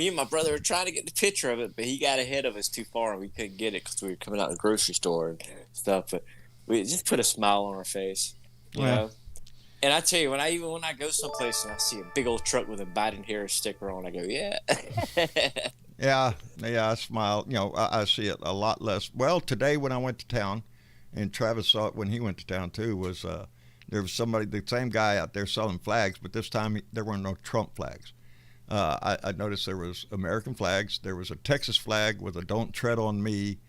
and my brother were trying to get the picture of it, but he got ahead of us too far, and we couldn't get it because we were coming out of the grocery store and stuff. But we just put a smile on our face, you know. And I tell you, when I go someplace and I see a big old truck with a Biden-Harris sticker on, I go, yeah. Yeah, I smile. I see it a lot less. Well, today when I went to town, and Travis saw it when he went to town too, was there was the same guy out there selling flags, but this time there were no Trump flags. I noticed there was American flags. There was a Texas flag with a "Don't Tread on Me."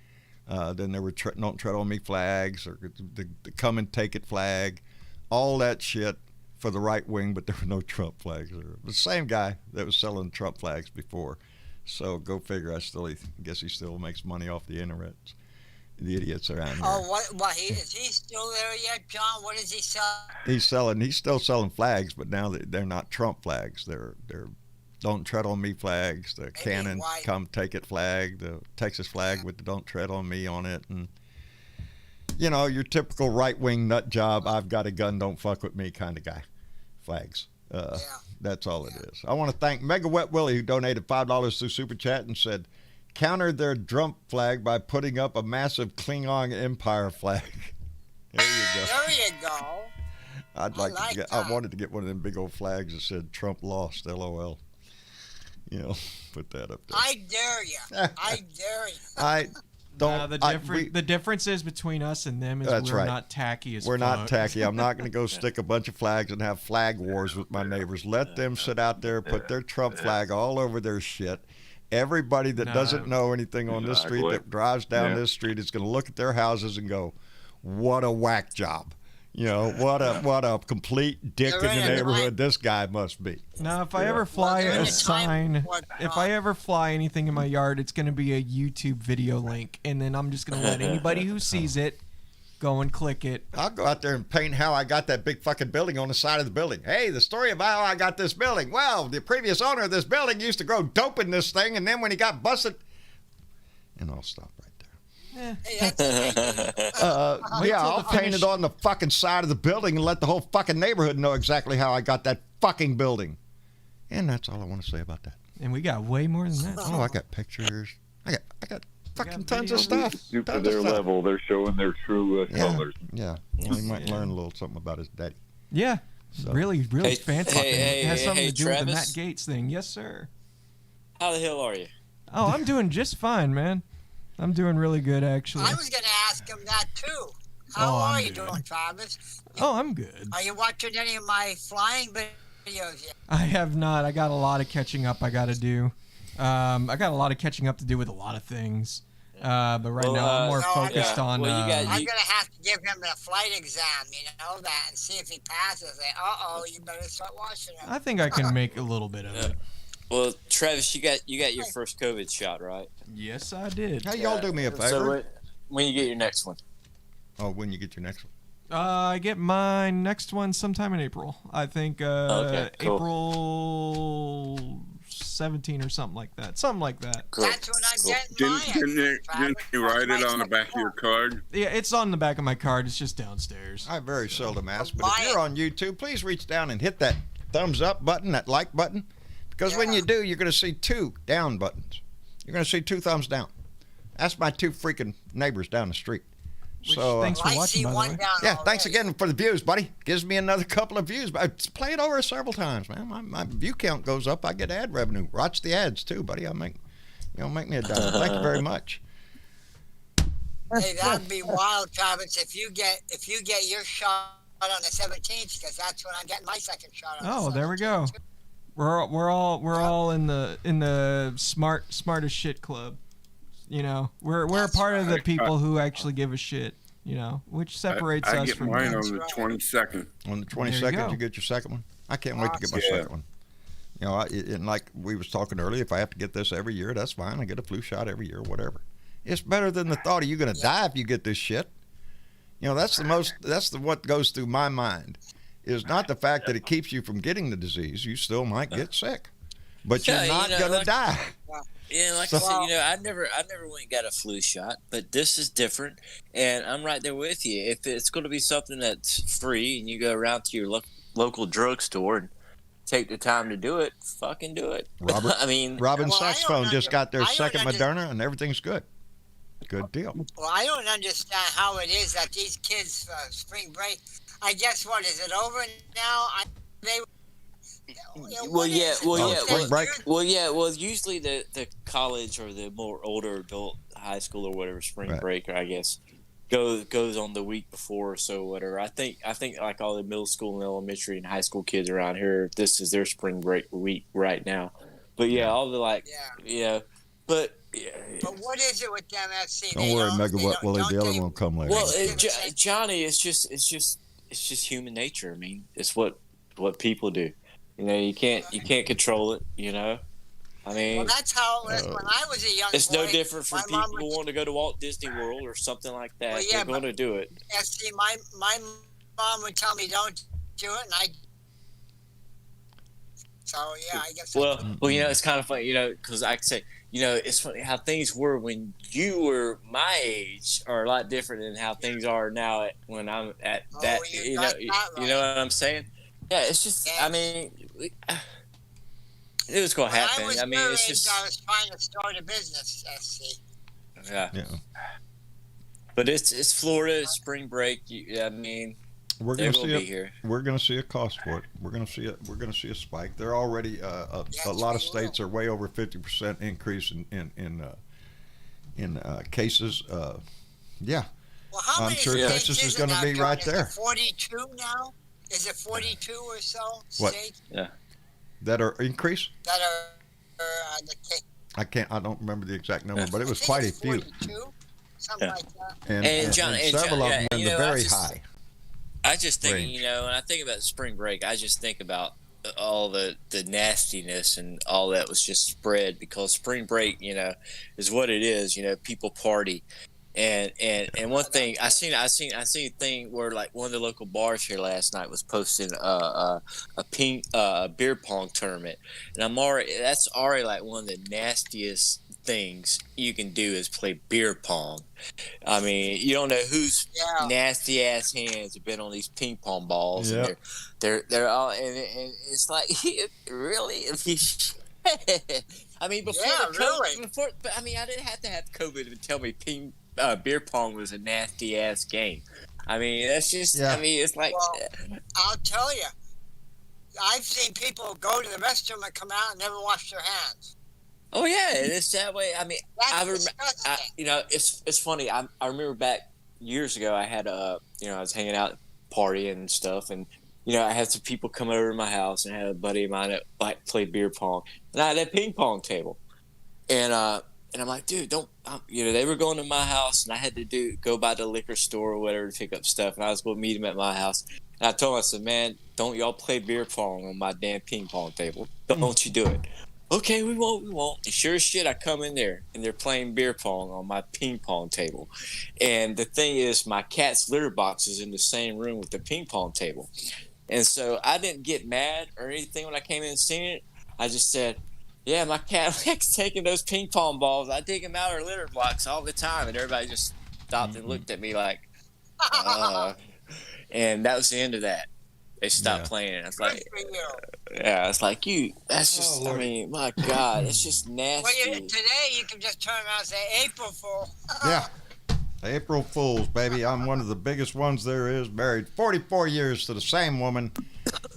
Then there were "Don't Tread on Me" flags, or the "Come and Take It" flag, all that shit for the right wing, but there were no Trump flags. The same guy that was selling Trump flags before. So go figure. I guess he still makes money off the internet. The idiots around here. Oh, is he still there yet, John? What is he selling? He's still selling flags, but now they're not Trump flags. They're "Don't Tread on Me" flags, the Cannon "Come Take It" flag, the Texas flag with the "Don't Tread on Me" on it, and your typical right wing nut job. I've got a gun, don't fuck with me kind of guy flags. That's all it is. I want to thank Mega Wet Willie, who donated $5 through Super Chat and said, counter their Trump flag by putting up a massive Klingon Empire flag. There you go. There you go. I wanted to get one of them big old flags that said Trump lost, LOL. Put that up there. I dare you. I dare you. The difference is between us and them is we're not tacky as fuck. We're not tacky. I'm not going to go stick a bunch of flags and have flag wars with my neighbors. Let them sit out there, put their Trump flag all over their shit. Everybody that doesn't know anything on this street that drives down this street is going to look at their houses and go, what a whack job. What a complete dick in the neighborhood this guy must be. Now, if I ever fly a sign, if I ever fly anything in my yard, it's going to be a YouTube video link, and then I'm just going to let anybody who sees it go and click it. I'll go out there and paint how I got that big fucking building on the side of the building. Hey, the story of how I got this building. Well, the previous owner of this building used to grow dope in this thing, and then when he got busted, and I'll stop right there. I'll paint it on the fucking side of the building and let the whole fucking neighborhood know exactly how I got that fucking building. And that's all I want to say about that. And we got way more than that. Oh, I got pictures. I got fucking tons of stuff. To their level, they're showing their true colors. Yeah. Well, he might learn a little something about his daddy. Yeah. So. Really fancy. It has something to do Travis? with the Matt Gaetz thing. Yes, sir. How the hell are you? Oh, I'm doing just fine, man. I'm doing really good, actually. I was going to ask him that, too. How are you doing, Travis? I'm good. Are you watching any of my flying videos yet? I have not. I got a lot of catching up I got to do. I got a lot of catching up to do with a lot of things. But right now I'm more focused on. I'm gonna have to give him a flight exam, that, and see if he passes. You better start watching him. I think I can make a little bit of it. Well, Travis, you got your first COVID shot, right? Yes, I did. Hey, y'all do me a favor. So when you get your next one? Oh, when you get your next one? I get my next one sometime in April. I think cool. April 17 or something like that. Something like that. Cool. That's when I get Didn't you write it on the back of your card? Yeah, it's on the back of my card. It's just downstairs. I very seldom ask, but if you're on YouTube, please reach down and hit that thumbs up button, that like button, because when you do, you're going to see 2 down buttons. You're going to see 2 thumbs down. That's my 2 freaking neighbors down the street. So thanks for watching, by the way. Yeah, thanks again for the views, buddy. Gives me another couple of views. But play it over several times, man. My view count goes up. I get ad revenue. Watch the ads too, buddy. Make me a dime. Thank you very much. Hey, that'd be wild, Travis. If you get your shot on the 17th, because that's when I'm getting my second shot. On there we go. We're all in the smartest shit club. We're a part of the people who actually give a shit. Which separates us from. I get mine on the 22nd. On the 22nd, you get your second one. I can't wait to get my second one. And like we was talking earlier, if I have to get this every year, that's fine. I get a flu shot every year, whatever. It's better than the thought of you going to die if you get this shit. That's what goes through my mind. Is not the fact that it keeps you from getting the disease. You still might get sick, but you're not going to die. Yeah, like I said, I never went and got a flu shot, but this is different, and I'm right there with you. If it's going to be something that's free and you go around to your local drugstore and take the time to do it, fucking do it. Robin Saxophone just got their second Moderna, and everything's good. Good deal. Well, I don't understand how it is that these kids spring break. I guess what is it over now? Usually the college or the more older adult high school or whatever spring break, I guess, goes on the week before or so, whatever. I think like all the middle school and elementary and high school kids around here, this is their spring break week right now. But all the But what is it with them, FC? Don't worry, Megawatt. The other one will come later. Well, Johnny, it's just human nature. I mean, it's what people do. You can't control it. I mean, well, that's how it was when I was a young boy. It's no different for people who want to go to Walt Disney World or something like that. Well, they're going to do it. See, my mom would tell me don't do it, and I. So I guess. Well, it's kind of funny, because I could say, it's funny how things were when you were my age are a lot different than how things are now when I'm at that. You know what I'm saying? Yeah, it's just. I mean, it was going to happen. I was trying to start a business. SC. Yeah. But it's Florida. It's spring break. I mean, we're going to see We're going to see a cost for it. We're going to see a spike. They're already a lot of states are way over 50% increase in cases. Yeah. Well, how I'm sure Texas is going to be right there. 42 now. Is it 42 or so states? Yeah. That are increased? That are I don't remember the exact number, but it was quite a few. 42, something like that. And several of them in the very high. I just think, when I think about spring break, I just think about all the nastiness and all that was just spread because spring break, is what it is. People party. And one thing I seen a thing where like one of the local bars here last night was posting a beer pong tournament, and that's already like one of the nastiest things you can do is play beer pong. I mean, you don't know whose nasty ass hands have been on these ping pong balls, and they're all and it's like really. I mean, before but I mean, I didn't have to have COVID to tell me beer pong was a nasty ass game. I mean, that's just. I mean, it's like. Well, I'll tell you, I've seen people go to the restroom and come out and never wash their hands. Oh yeah, it's that way. I mean, that's it's funny. I remember back years ago, I had I was hanging out, partying and stuff, and I had some people come over to my house, and I had a buddy of mine that played beer pong, and I had that ping pong table, and And I'm like, dude, don't, they were going to my house, and I had to go by the liquor store or whatever to pick up stuff, and I was going to meet them at my house. And I told him, I said, man, don't y'all play beer pong on my damn ping pong table. Don't you do it. Okay, we won't. And sure as shit, I come in there, and they're playing beer pong on my ping pong table. And the thing is, my cat's litter box is in the same room with the ping pong table. And so I didn't get mad or anything when I came in and seen it. I just said, yeah, my cat likes taking those ping pong balls. I dig them out of her litter box all the time. And everybody just stopped and looked at me like, and that was the end of that. They stopped playing it. It's like, it's like, that's just, I mean, my God, it's just nasty. Well, today you can just turn around and say April Fool. Yeah. April Fools, baby. I'm one of the biggest ones there is. Married 44 years to the same woman,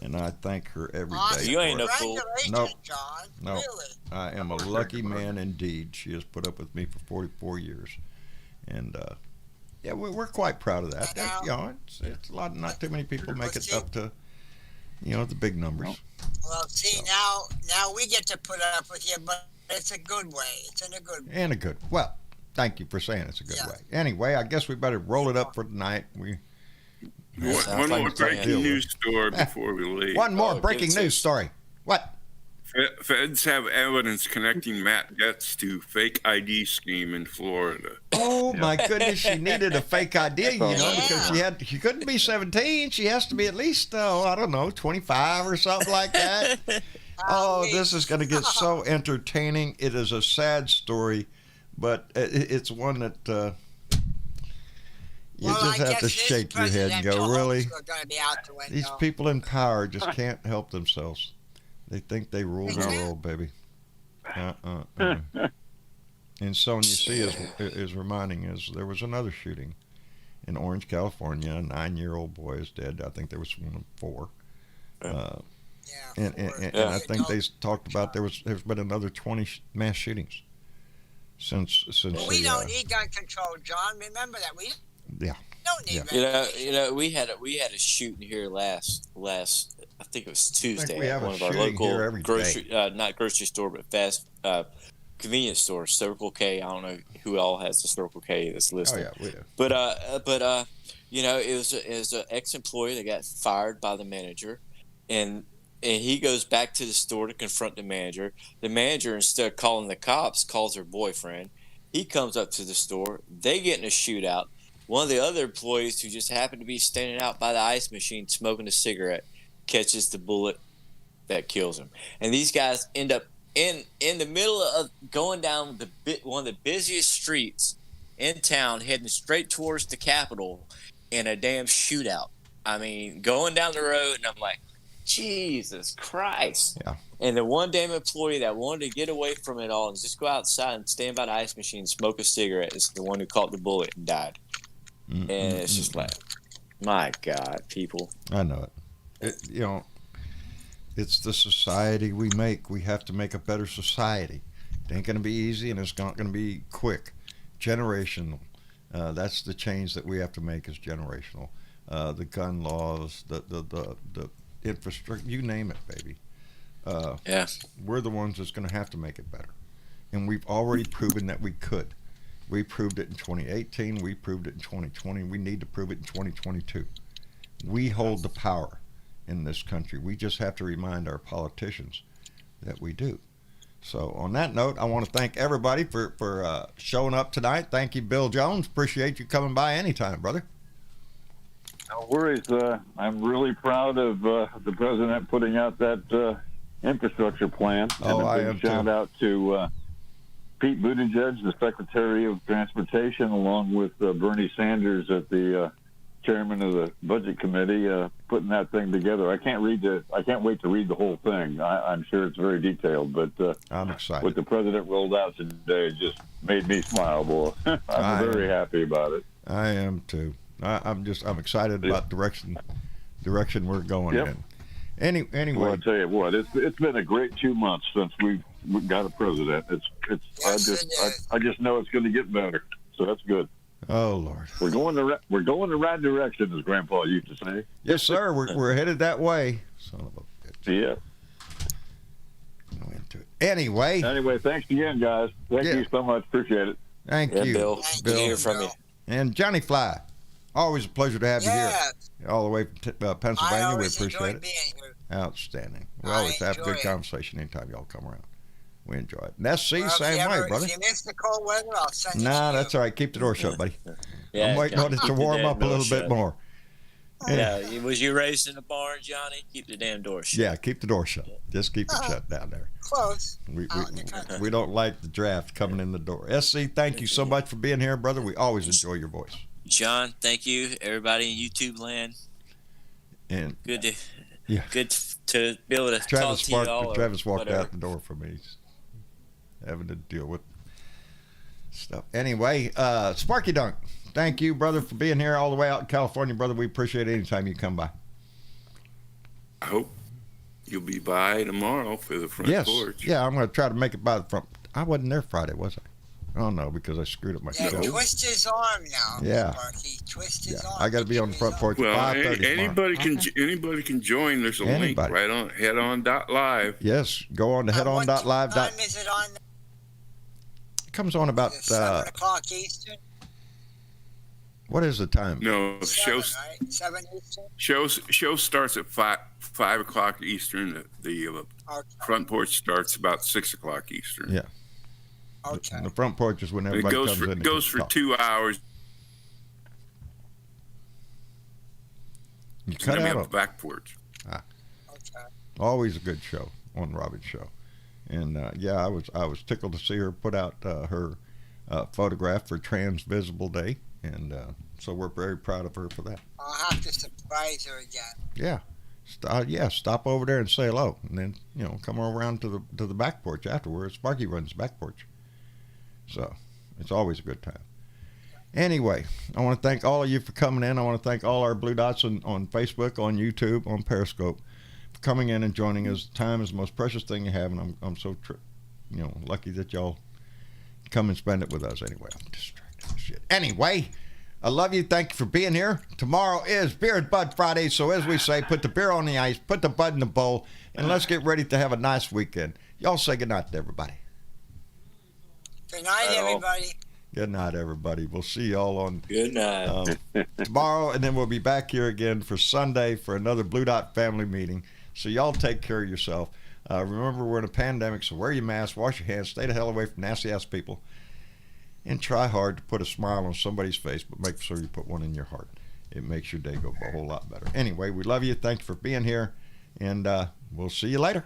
and I thank her every day. You ain't no fool. Nope. John. No. Really? I am a lucky man indeed. She has put up with me for 44 years. And, yeah, we're quite proud of that. It's a lot. Not too many people make it up to, the big numbers. Well, see, now we get to put up with you, but it's a good way. It's in a good way. And a good. Well, thank you for saying it's a good way. Anyway, I guess we better roll it up for tonight. One more breaking news story before we leave. One more breaking news story. What? Feds have evidence connecting Matt Gaetz to fake ID scheme in Florida. Oh my goodness, she needed a fake ID, because she couldn't be 17. She has to be at least, 25 or something like that. This is going to get so entertaining. It is a sad story, but it's one that you just have to shake your head and go, really? These people in power just can't help themselves. They think they rule the world, baby. And Sonia C is reminding us there was another shooting in Orange, California. A 9-year-old boy is dead. I think there was one of 4. And I think they talked about there's been another 20 mass shootings since. Well, we don't need gun control, John. Remember that we don't need. We had a shooting here last. I think it was Tuesday at one of our local not grocery store, but fast convenience store, Circle K. I don't know who all has the Circle K that's listed. Oh yeah, we do. But it was an ex-employee that got fired by the manager, and he goes back to the store to confront the manager. The manager, instead of calling the cops, calls her boyfriend. He comes up to the store. They get in a shootout. One of the other employees, who just happened to be standing out by the ice machine smoking a cigarette, catches the bullet that kills him. And these guys end up in the middle of going down one of the busiest streets in town, heading straight towards the Capitol in a damn shootout. I mean, going down the road, and I'm like, Jesus Christ. Yeah. And the one damn employee that wanted to get away from it all and just go outside and stand by the ice machine and smoke a cigarette is the one who caught the bullet and died. And it's just like, my God, people. I know it. It's the society we make. We have to make a better society. It ain't going to be easy, and it's not going to be quick. Generational. That's the change that we have to make, is generational. The gun laws, the infrastructure, you name it, baby. We're the ones that's going to have to make it better. And we've already proven that we could. We proved it in 2018. We proved it in 2020. We need to prove it in 2022. We hold the power in this country. We just have to remind our politicians that we do. So on that note, I want to thank everybody for showing up tonight. Thank you, Bill Jones. Appreciate you coming by anytime, brother. No worries. I'm really proud of the president putting out that infrastructure plan. Oh, and I a am big shout too. out to Pete Buttigieg, the Secretary of Transportation, along with Bernie Sanders at the chairman of the Budget Committee, putting that thing together. I can't wait to read the whole thing. I'm sure it's very detailed, but I'm excited. What the president rolled out today just made me smile, boy. I'm very happy about it. I am too. I'm excited about direction we're going in. Anyway, well, I tell you what, it's been a great 2 months since we've got a president. I just know it's going to get better, so that's good. Oh Lord, we're going the right direction, as Grandpa used to say. Yes, sir. We're headed that way. Son of a bitch. Yeah. Go into it. Anyway, thanks again, guys. Thank you so much. Appreciate it. Thank you, Bill. Good to hear from you. And Johnny Fly, always a pleasure to have you here. All the way from Pennsylvania. We appreciate it. Being here. Outstanding. We always have a good conversation anytime y'all come around. We enjoy it. And SC, same way, brother. If you miss the cold weather, I'll send you. That's all right. Keep the door shut, buddy. Yeah, I'm waiting on it to warm up a little bit more. Yeah, was you raised in the barn, Johnny? Keep the damn door shut. Yeah, keep the door shut. Just keep it shut down there. Close. We don't like the draft coming in the door. SC, thank you so much for being here, brother. We always enjoy your voice. John, thank you. Everybody in YouTube land. And good to be able to talk to you all. Travis walked out the door for me. He's having to deal with stuff. Anyway, Sparky Dunk, thank you, brother, for being here all the way out in California, brother. We appreciate it anytime you come by. I hope you'll be by tomorrow for the front porch. Yeah, I'm going to try to make it by the front. I wasn't there Friday, was I? Oh, no, because I screwed up my show. Twist his arm now. Yeah. Sparky. Twist his arm. I got to be on the front porch at 5:30 anybody can join. There's a link right on headon.live. Yes, go on to headon.live. What time is it on? It comes on about 7 o'clock Eastern. What is the time? No, 7 Eastern. Show starts at 5 o'clock Eastern. The front porch starts about 6 o'clock Eastern. Yeah. Okay. The front porch is when everybody comes in. It goes for 2 hours. You cut out the back porch. Okay. Always a good show on Robin's show, and I was tickled to see her put out her photograph for Trans Visible Day, and so we're very proud of her for that. I'll have to surprise her again. Yeah. Stop over there and say hello, and then come around to the back porch afterwards. Sparky runs the back porch. So it's always a good time. Anyway, I want to thank all of you for coming in. I want to thank all our Blue Dots on Facebook, on YouTube, on Periscope for coming in and joining us. Time is the most precious thing you have, and I'm so lucky that y'all come and spend it with us. Anyway, I'm distracted with shit. Anyway, I love you. Thank you for being here. Tomorrow is Beer and Bud Friday, so as we say, put the beer on the ice, put the bud in the bowl, and let's get ready to have a nice weekend. Y'all say goodnight to everybody. Good night, everybody. Good night, everybody. We'll see y'all on good night tomorrow, and then we'll be back here again for Sunday for another Blue Dot family meeting. So y'all take care of yourself. Remember, we're in a pandemic, so wear your mask, wash your hands, stay the hell away from nasty-ass people, and try hard to put a smile on somebody's face, but make sure you put one in your heart. It makes your day go a whole lot better. Anyway, we love you. Thank you for being here, and we'll see you later.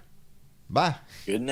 Bye. Good night.